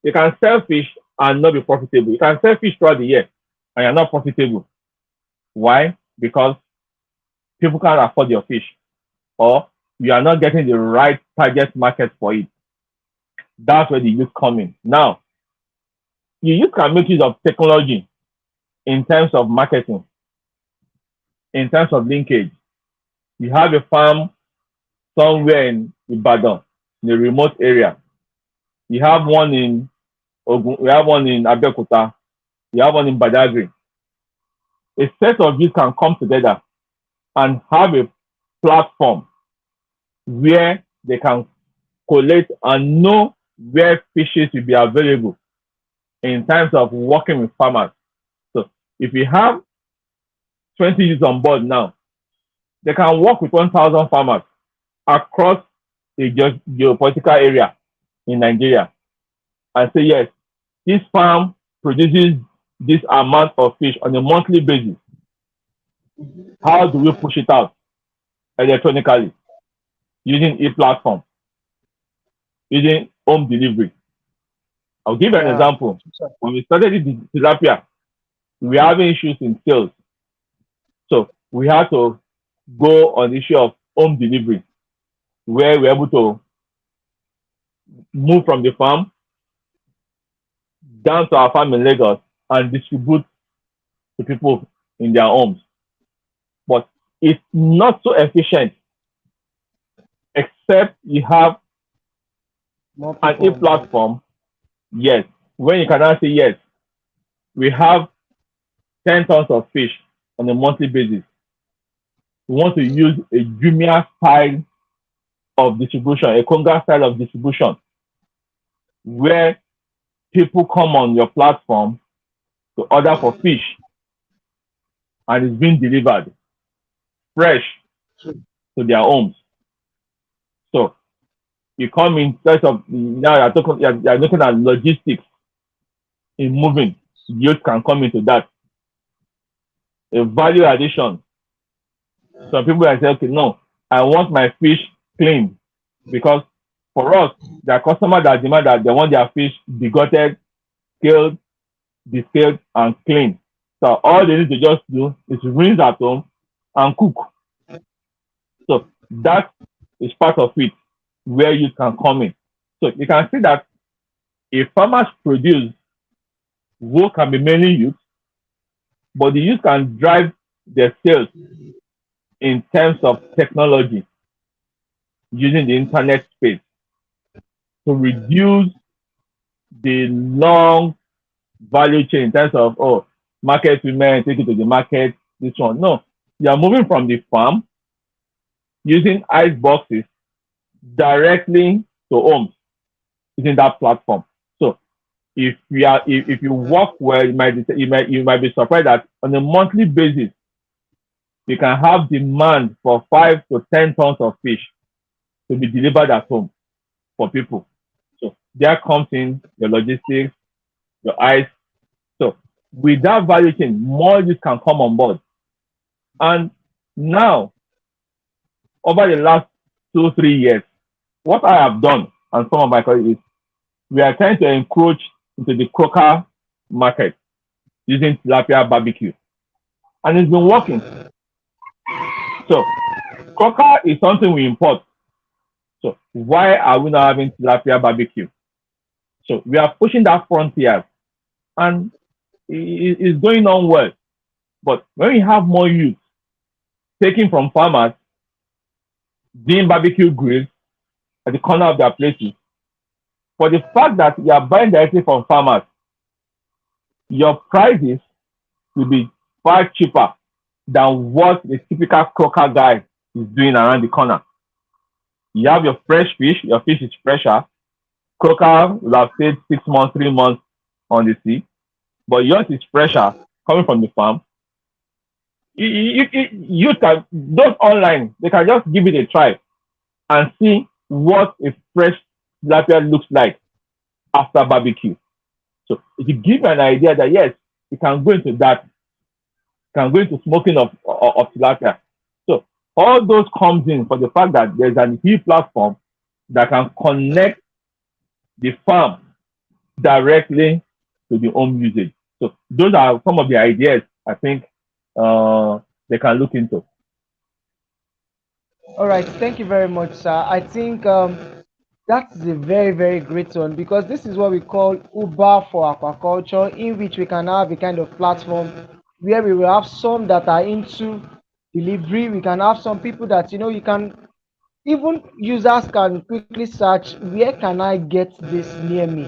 you can sell fish and not be profitable. You can sell fish throughout the year and you're not profitable. Why? Because people can't afford your fish or you are not getting the right target market for it. That's where the youth come in. Now, the youth can make use of technology in terms of marketing, in terms of linkage. You have a farm somewhere in Ibadan, in a remote area. You have one in Ogun, we have one in Abeokuta, you have one in Badagry. A set of youth can come together and have a platform where they can collate and know where fishes will be available in terms of working with farmers. So if we have 20 youths on board now, they can work with 1,000 farmers across a geopolitical area in Nigeria and say, yes, this farm produces this amount of fish on a monthly basis. How do we push it out electronically using e-platform, using home delivery? I'll give you an example. When we started the tilapia, we were having issues in sales. So we had to go on the issue of home delivery, where we're able to move from the farm down to our farm in Lagos and distribute to people in their homes. But it's not so efficient except you have an e-platform. Yes, when you can now say, yes, we have 10 tons of fish on a monthly basis. We want to use a Jumia style of distribution, a Conga style of distribution, where people come on your platform to order for fish and it's being delivered fresh to their homes. So you come in terms of now you're looking at logistics in moving. Youth can come into that. A value addition. Some people are saying, okay, no, I want my fish clean because For us, there are customers that demand that they want their fish begutted, scaled, descaled, and cleaned. So all they need to just do is rinse at home and cook. So that is part of it where you can come in. So you can see that if farmers produce, work can be mainly youth, but the youth can drive their sales in terms of technology using the internet space to reduce the long value chain in terms of, oh, market women, take it to the market, this one. No, you are moving from the farm using ice boxes directly to homes using that platform. So if you work well, you might be surprised that on a monthly basis you can have demand for 5 to 10 tons of fish to be delivered at home for people. So there comes in your logistics, your ice. So with that value chain, more use can come on board. And now, over the last 2 3 years, what I have done and some of my colleagues is we are trying to encroach into the croaker market using tilapia barbecue, and it's been working. So croaker is something we import. So why are we not having tilapia barbecue? So we are pushing that frontier, and it's going on well. But when we have more youth taking from farmers, doing barbecue grills at the corner of their places, for the fact that you are buying directly from farmers, your prices will be far cheaper than what the typical croaker guy is doing around the corner. You have your fresh fish, your fish is fresher. Croaker will have stayed 6 months, 3 months on the sea, but yours is fresher coming from the farm. You can, those online, they can just give it a try and see what a fresh tilapia looks like after barbecue. So it will give you an idea that yes, you can go into that, you can go into smoking of tilapia. So all those comes in for the fact that there's an e-platform that can connect the farm directly to the home usage. So those are some of the ideas I think they can look into. All right, thank you very much, sir. I think that's a very, very great one because this is what we call Uber for aquaculture, in which we can have a kind of platform where we will have some that are into delivery. We can have some people that you can even users can quickly search where can I get this near me,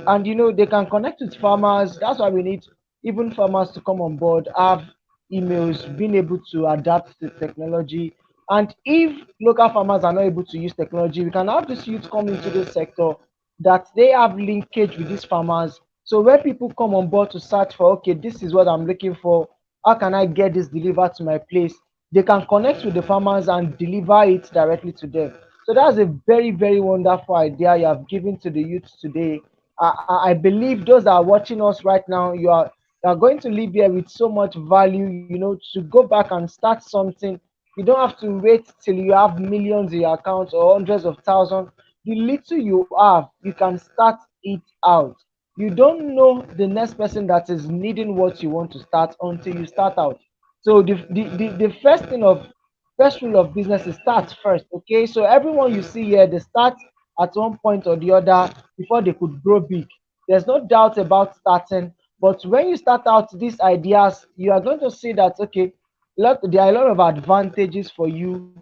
and they can connect with farmers. That's why we need even farmers to come on board, have emails, being able to adapt to technology. And if local farmers are not able to use technology, we can have this youth come into the sector that they have linkage with these farmers. So when people come on board to search for, okay, this is what I'm looking for, how can I get this delivered to my place, they can connect with the farmers and deliver it directly to them. So that's a very, very wonderful idea you have given to the youth today. I believe those that are watching us right now, you are going to live here with so much value, to go back and start something. You don't have to wait till you have millions in your account or hundreds of thousands. The little you have, you can start it out. You don't know the next person that is needing what you want to start until you start out. So the first rule of business is start first. Okay, so everyone you see here, they start at one point or the other before they could grow big. There's no doubt about starting, but when you start out these ideas, you are going to see that okay, there are a lot of advantages for you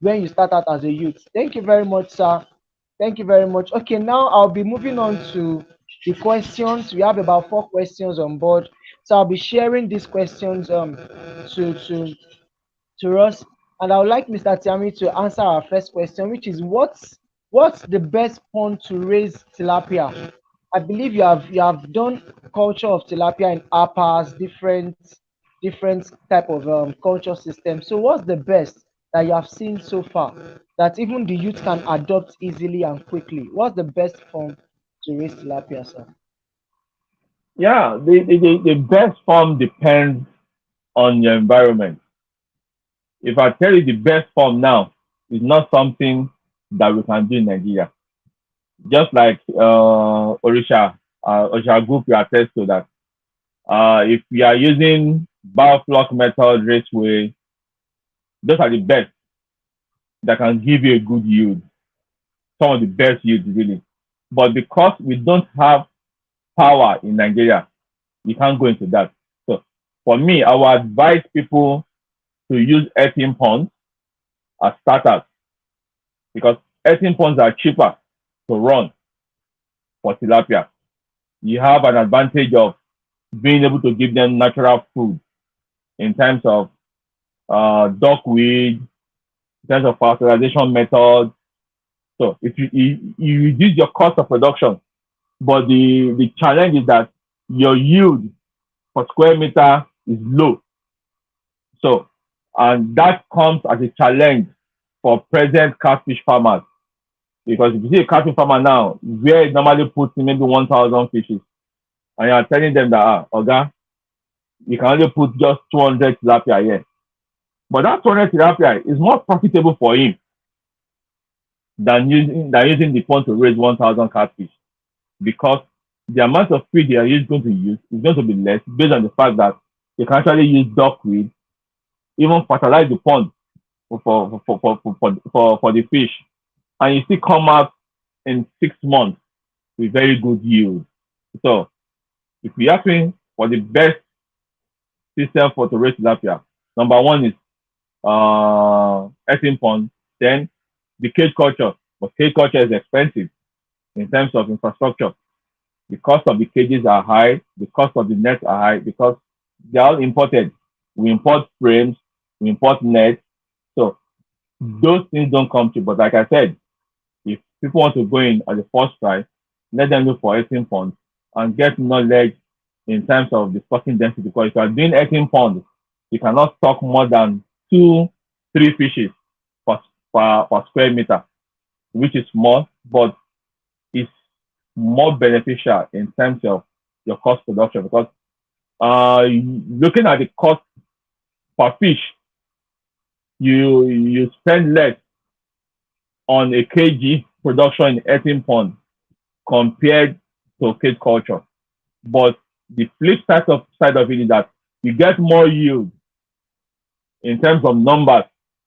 when you start out as a youth. Thank you very much, sir. Thank you very much. Okay, now I'll be moving on to the questions. We have about 4 questions on board. So I'll be sharing these questions to us. And I would like Mr. Tiami to answer our first question, which is what's the best pond to raise tilapia? I believe you have done culture of tilapia in APAS, different type of culture system. So what's the best that you have seen so far that even the youth can adopt easily and quickly? What's the best form to raise tilapia, sir? Yeah, the best form depends on your environment. If I tell you the best form now is not something that we can do in Nigeria. just like Orisha group you attest to that. If we are using biofloc method raceway, those are the best that can give you a good yield, some of the best yields really. But because we don't have power in Nigeria, we can't go into that. So for me, I would advise people to use earthen ponds as starters because earthen ponds are cheaper to run for tilapia. You have an advantage of being able to give them natural food in terms of duckweed, in terms of fertilization methods. So if you reduce your cost of production, but the challenge is that your yield per square meter is low. So and that comes as a challenge for present catfish farmers because if you see a catfish farmer now, where it normally puts in maybe 1,000 fishes, and you are telling them that Oga, you can only put just 200 tilapia here. But that 200 tilapia is more profitable for him than using the pond to raise 1,000 catfish because the amount of feed they are going to use is going to be less based on the fact that they can actually use duckweed, even fertilize the pond for the fish, and you still come out in 6 months with very good yield. So if we ask me for the best system for to raise tilapia, number one is earthen pond, then the cage culture. But cage culture is expensive in terms of infrastructure. The cost of the cages are high, the cost of the nets are high because they're all imported. We import frames, we import nets. So those things don't come cheap. But like I said, if people want to go in at the first try, let them look for 18 pounds and get knowledge in terms of the stocking density. Because if you are doing 18 pounds, you cannot stock more than two, three fishes per square meter, which is small, but it's more beneficial in terms of your cost production because looking at the cost per fish, you spend less on a kg production in 18 pounds compared to cage culture. But the flip side of it is that you get more yield in terms of numbers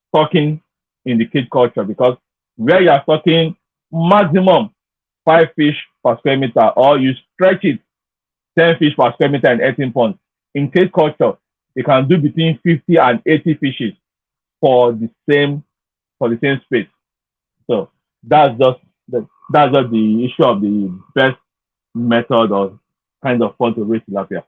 stocking in the cage culture because where you are stocking maximum 5 fish per square meter or you stretch it 10 fish per square meter in 18 ponds. In cage culture, you can do between 50 and 80 fishes for the same space. So that's just that's just the issue of the best method or kind of fun to raise tilapia.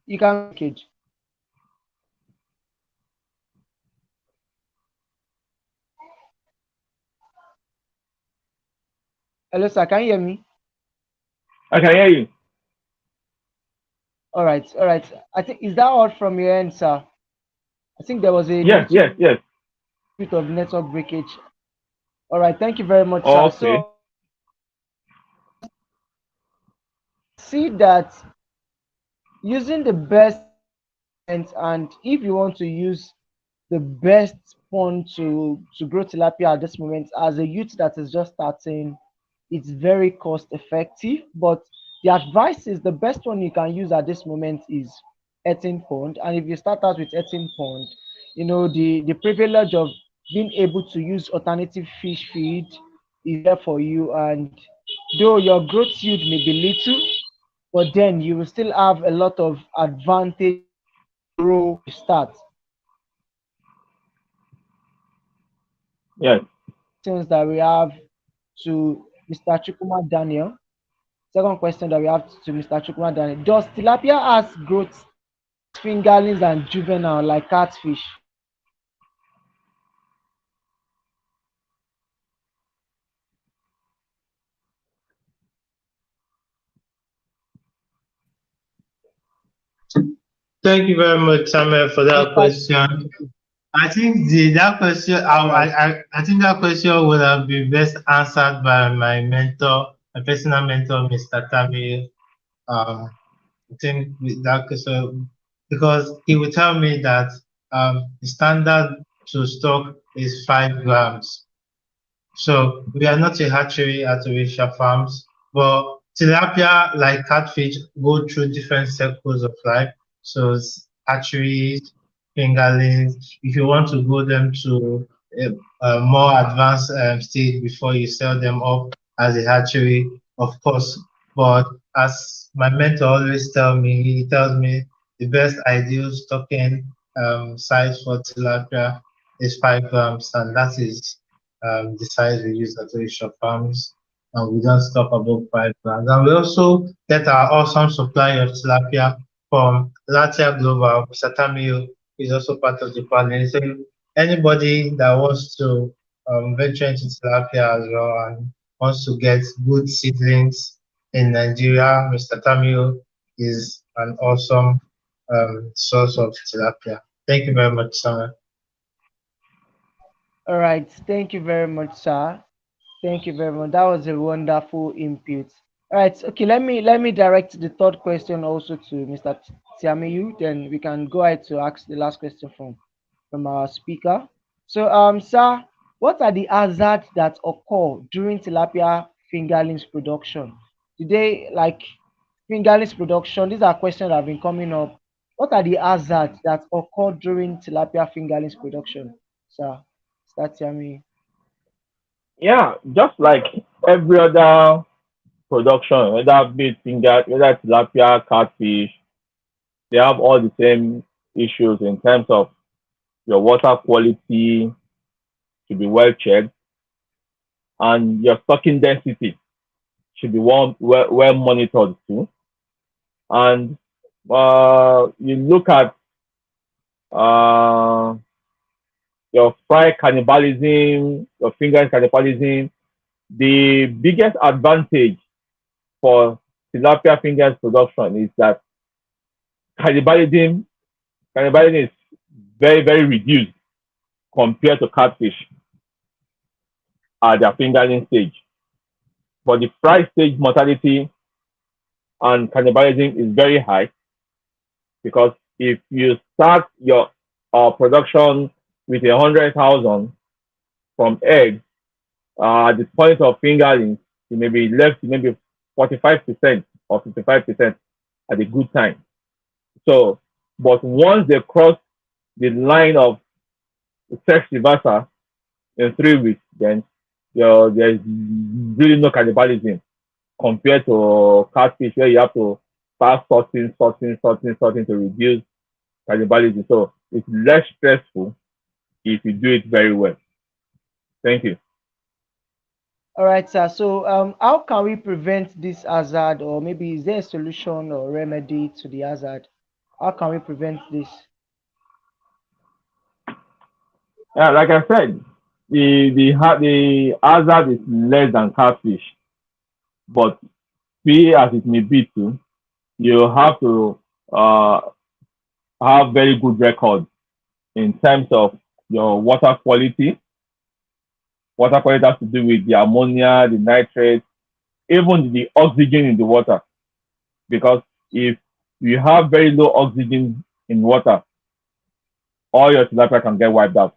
You can cage. Hello, sir. Can you hear me? I can hear you. All right, all right. I think is that all from your end, sir? I think there was a Yes, little yes, yes. bit of network breakage. All right, thank you very much, sir. Okay. So see that using the best and if you want to use the best pond to grow tilapia at this moment as a youth that is just starting, it's very cost effective. But the advice is the best one you can use at this moment is 18 pond. And if you start out with 18 pond, you know the privilege of being able to use alternative fish feed is there for you. And though your growth yield may be little, but then you will still have a lot of advantage grow start. Yes. Questions that we have to Mr. Chukuma Daniel. Second question that we have to Mr. Chukuma Daniel. Does tilapia has growth fingerlings and juvenile like catfish? Thank you very much, Samuel, for that Mr. question. I think that question, All right. I think that question would have been best answered by my mentor, my personal mentor, Mr. Tammy. I think with that question, because he would tell me that the standard to stock is 5 grams. So we are not a hatchery at Orisha Farms, but tilapia, like catfish, go through different circles of life. So hatcheries, fingerlings. If you want to go them to a more advanced stage before you sell them up as a hatchery, of course. But as my mentor always he tells me the best ideal stocking size for tilapia is 5 grams, and that is the size we use at Orisha Farms, and we don't stop above 5 grams. And we also get our awesome supply of tilapia from Latia Global. Mr. Tamio is also part of the panel. So anybody that wants to venture into tilapia as well and wants to get good seedlings in Nigeria, Mr. Tamio is an awesome source of tilapia. Thank you very much, Samuel. All right. Thank you very much, sir. Thank you very much. That was a wonderful input. All right. Okay. Let me direct the third question also to Mr. Tiamiyu. Then we can go ahead to ask the last question from our speaker. So, sir, what are the hazards that occur during tilapia fingerlings production? Today, like fingerlings production, these are questions that have been coming up. What are the hazards that occur during tilapia fingerlings production, sir? Start Tiamiyu. Yeah, just like every other production, whether be it finger, whether tilapia, catfish, they have all the same issues in terms of your water quality should be well checked and your stocking density should be well monitored too. And you look at uh, your fry cannibalism, your finger cannibalism. The biggest advantage for tilapia fingers production is that cannibalism cannibalism is very reduced compared to catfish at their fingerling stage. But the fry stage mortality and cannibalism is very high because if you start your production with 100,000 from eggs, at the point of fingerlings, you may be left maybe 45% or 55% at a good time. So, but once they cross the line of sex reversal in 3 weeks, then there's really no cannibalism compared to catfish where you have to start sorting to reduce cannibalism. So it's less stressful if you do it very well. Thank you. All right, sir. So, how can we prevent this hazard, or maybe is there a solution or remedy to the hazard? How can we prevent this? Yeah, like I said, the hazard is less than catfish, but be as it may be too, you have to uh, have very good records in terms of your water quality. Water quality has to do with the ammonia, the nitrates, even the oxygen in the water. Because if you have very low oxygen in water, all your tilapia can get wiped out,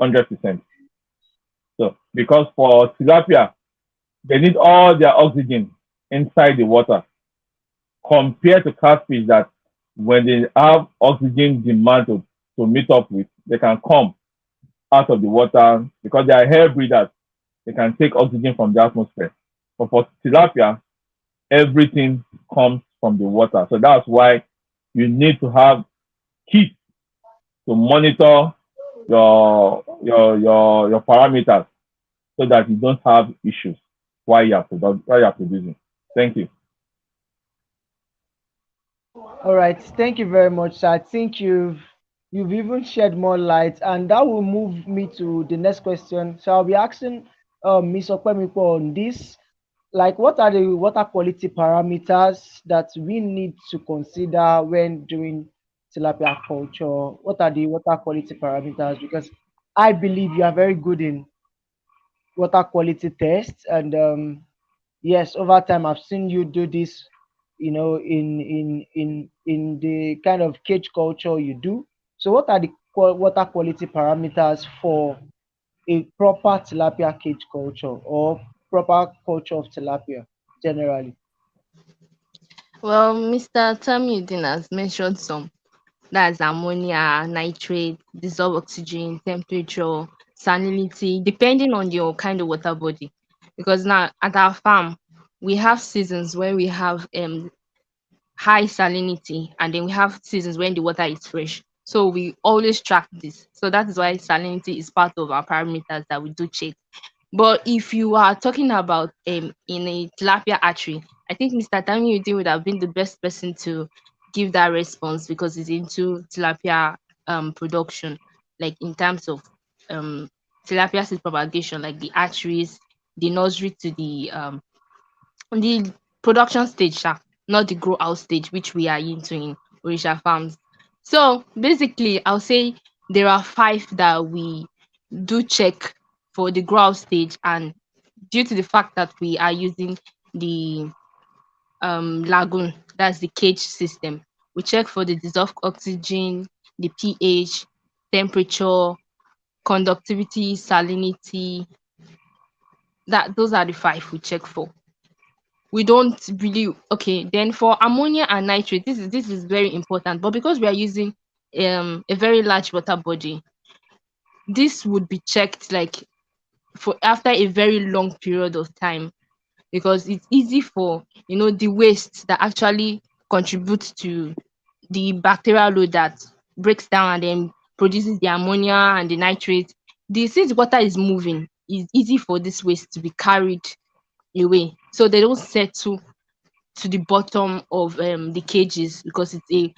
100%. So, because for tilapia, they need all their oxygen inside the water compared to catfish that when they have oxygen demand to meet up with, they can come out of the water because they are air breathers. They can take oxygen from the atmosphere. But for tilapia, everything comes from the water. So that's why you need to have kits to monitor your parameters so that you don't have issues while you are producing. Thank you. All right, thank you very much, sir. I think you've even shed more light, and that will move me to the next question. So I'll be asking Ms. Okwemiko on this. Like, what are the water quality parameters that we need to consider when doing tilapia culture? What are the water quality parameters? Because I believe you are very good in water quality tests, and yes, over time I've seen you do this, in the kind of cage culture you do. So what are the water quality parameters for a proper tilapia cage culture or proper culture of tilapia generally? Well, Mr. Tamudin has mentioned some. That's ammonia, nitrate, dissolved oxygen, temperature, salinity, depending on your kind of water body. Because now at our farm, we have seasons where we have high salinity, and then we have seasons when the water is fresh. So we always track this. So that is why salinity is part of our parameters that we do check. But if you are talking about in a tilapia hatchery, I think Mr. Tamiudi would have been the best person to give that response because he's into tilapia production, like in terms of um tilapia seed propagation, like the hatcheries, the nursery to the production stage, sha, not the grow out stage, which we are into in Orisha farms. So basically, I'll say there are five that we do check for the grow out stage, and due to the fact that we are using the lagoon, that's the cage system, we check for the dissolved oxygen, the pH, temperature, conductivity, salinity. That those are the five we check for. We don't really, okay, then for ammonia and nitrate, this is very important, but because we are using a very large water body, this would be checked like for after a very long period of time, because it's easy for the waste that actually contributes to the bacterial load that breaks down and then produces the ammonia and the nitrate. Since water is moving, it's easy for this waste to be carried away, so they don't settle to the bottom of the cages because it's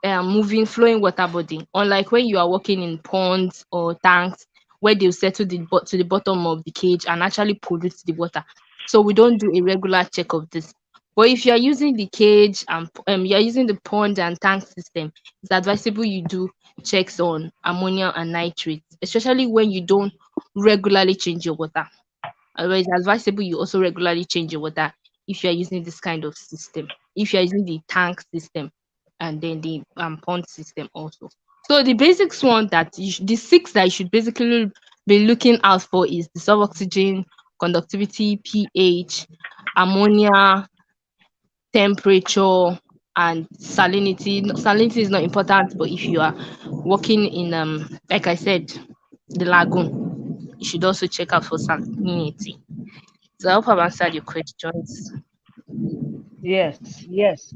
a moving flowing water body, unlike when you are working in ponds or tanks where they'll settle to the bottom of the cage and actually pollute the water. So we don't do a regular check of this. But if you are using the cage and you are using the pond and tank system, it's advisable you do checks on ammonia and nitrates, especially when you don't regularly change your water. It's advisable you also regularly change your water if you are using this kind of system. If you are using the tank system and then the pond system also. So the basics one that the six that you should basically be looking out for is the dissolved oxygen, conductivity, pH, ammonia, temperature, and salinity. Salinity is not important, but if you are working in like I said, the lagoon, you should also check out for salinity. So I hope I've answered your questions. Yes,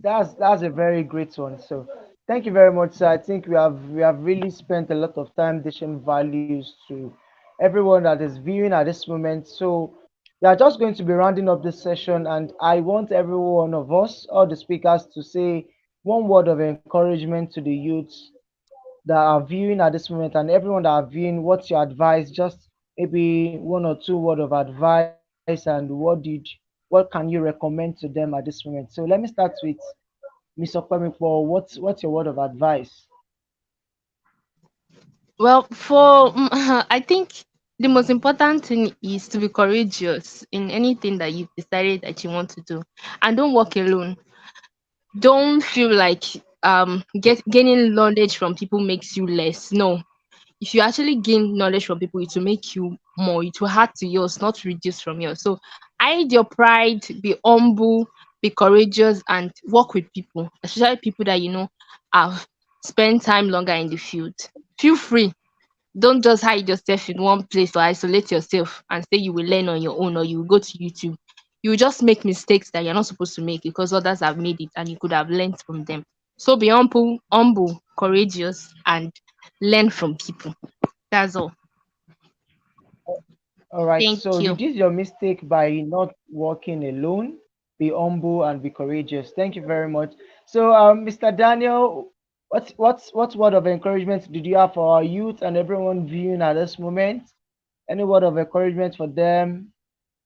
that's a very great one. So thank you very much, sir. I think we have really spent a lot of time dishing values to everyone that is viewing at this moment. So we are just going to be rounding up this session, and I want every one of us, all the speakers, to say one word of encouragement to the youths that are viewing at this moment, and everyone that are viewing. What's your advice? Just maybe one or two word of advice, and what can you recommend to them at this moment? So let me start with Miss Okwemikpo. What's your word of advice? Well, for I think the most important thing is to be courageous in anything that you've decided that you want to do, and don't walk alone. Don't feel like gaining knowledge from people makes you less. No, if you actually gain knowledge from people, it will make you more. It will add to yours, not reduce from yours. So hide your pride, be humble, be courageous, and work with people, especially people that have spent time longer in the field. Feel free. Don't just hide yourself in one place or isolate yourself and say you will learn on your own or you will go to YouTube. You will just make mistakes that you're not supposed to make because others have made it and you could have learned from them. So be humble, courageous, and learn from people. That's all. All right. Thank So you. reduce your mistake by not walking alone. be humble and be courageous. Thank you very much. So, Mr. Daniel, what word of encouragement did you have for our youth and everyone viewing at this moment? Any word of encouragement for them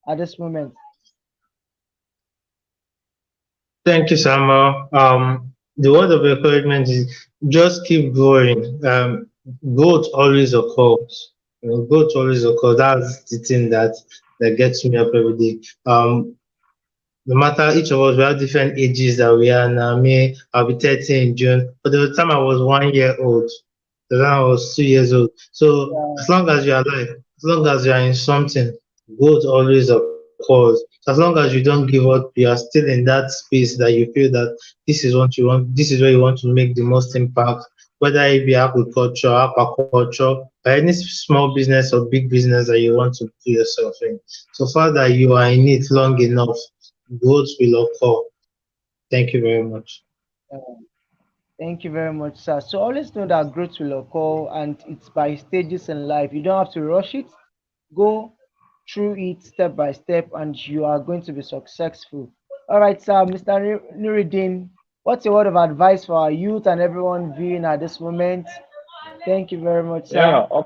at this moment? Thank you, Samuel. The word of encouragement is just keep going. Growth always occurs. Growth always occurs. That's the thing that gets me up every day. No matter each of us, we have different ages that we are now. Me, I'll be 30 in June. But the time I was 1 year old, the time I was 2 years old. So Yeah, as long as you're alive, as long as you're in something, growth always occurs. As long as you don't give up, you are still in that space that you feel that this is what you want, this is where you want to make the most impact, whether it be agriculture, aquaculture, or any small business or big business that you want to put yourself in. So far that you are in it long enough, growth will occur. Thank you very much. yeah. Thank you very much, sir. So always know that growth will occur and it's by stages in life. You don't have to rush it. Go through it step by step and you are going to be successful. All right, sir. Mr. Nuruddin, what's your word of advice for our youth and everyone viewing at this moment? Thank you very much, sir. Yeah,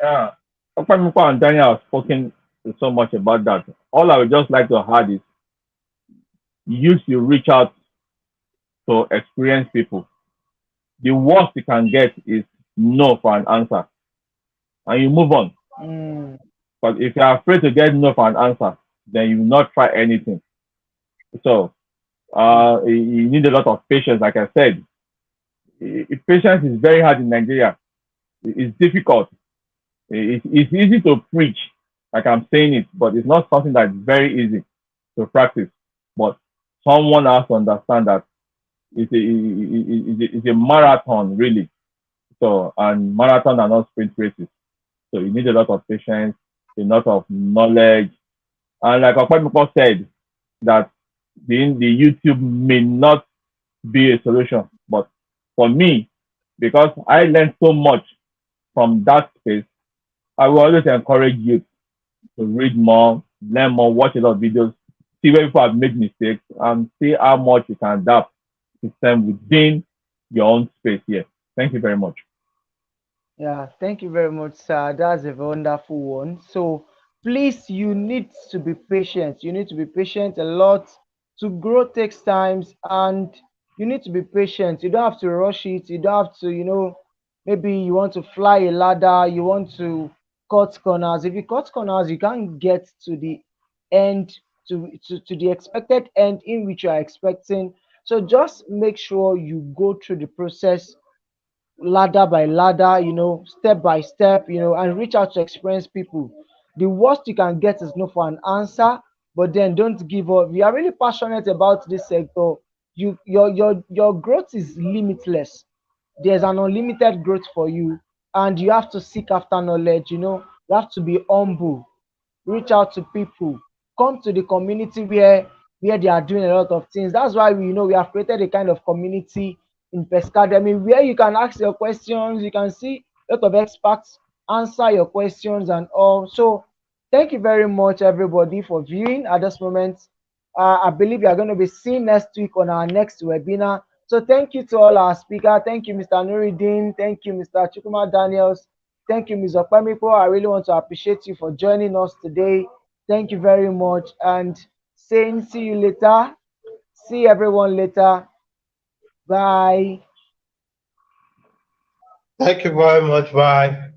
yeah. Okpemiko and Daniel have spoken so much about that. All I would just like to add is use you reach out to experienced people. The worst you can get is no for an answer, and you move on. Mm, But if you're afraid to get no for an answer, then you will not try anything. So you need a lot of patience. Like I said, patience is very hard in Nigeria. It's difficult. It's easy to preach, like I'm saying it, but it's not something that's very easy to practice. But someone has to understand that it's a marathon, really. So, and marathon are not sprint races. So you need a lot of patience, a lot of knowledge. And like Okpemiko said, that the YouTube may not be a solution. But for me, because I learned so much from that space, I will always encourage you to read more, learn more, watch a lot of videos, see where people have made mistakes, and see how much you can adapt system within your own space here. Thank you very much. yeah, thank you very much, sir. That's a wonderful one. So please, you need to be patient. You need to be patient a lot. To grow takes times, and you need to be patient. You don't have to rush it. You don't have to, maybe you want to fly a ladder. You want to cut corners. If you cut corners, you can't get to the end, to the expected end in which you are expecting. So just make sure you go through the process ladder by ladder, step by step, and reach out to experienced people. The worst you can get is no for an answer, but then don't give up. We are really passionate about this sector. Your growth is limitless. There's an unlimited growth for you, and you have to seek after knowledge. You have to be humble, reach out to people, come to the community where they are doing a lot of things. That's why we have created a kind of community in Pescademy where you can ask your questions, you can see a lot of experts answer your questions and all. So thank you very much everybody for viewing at this moment. I believe you are going to be seen next week on our next webinar. So thank you to all our speakers. Thank you, Mr. Nuruddin. Thank you, Mr. Chukuma Daniels. Thank you, Ms. Okpemiko. I really want to appreciate you for joining us today. Thank you very much. And saying see you later. See everyone later. Bye. Thank you very much. Bye.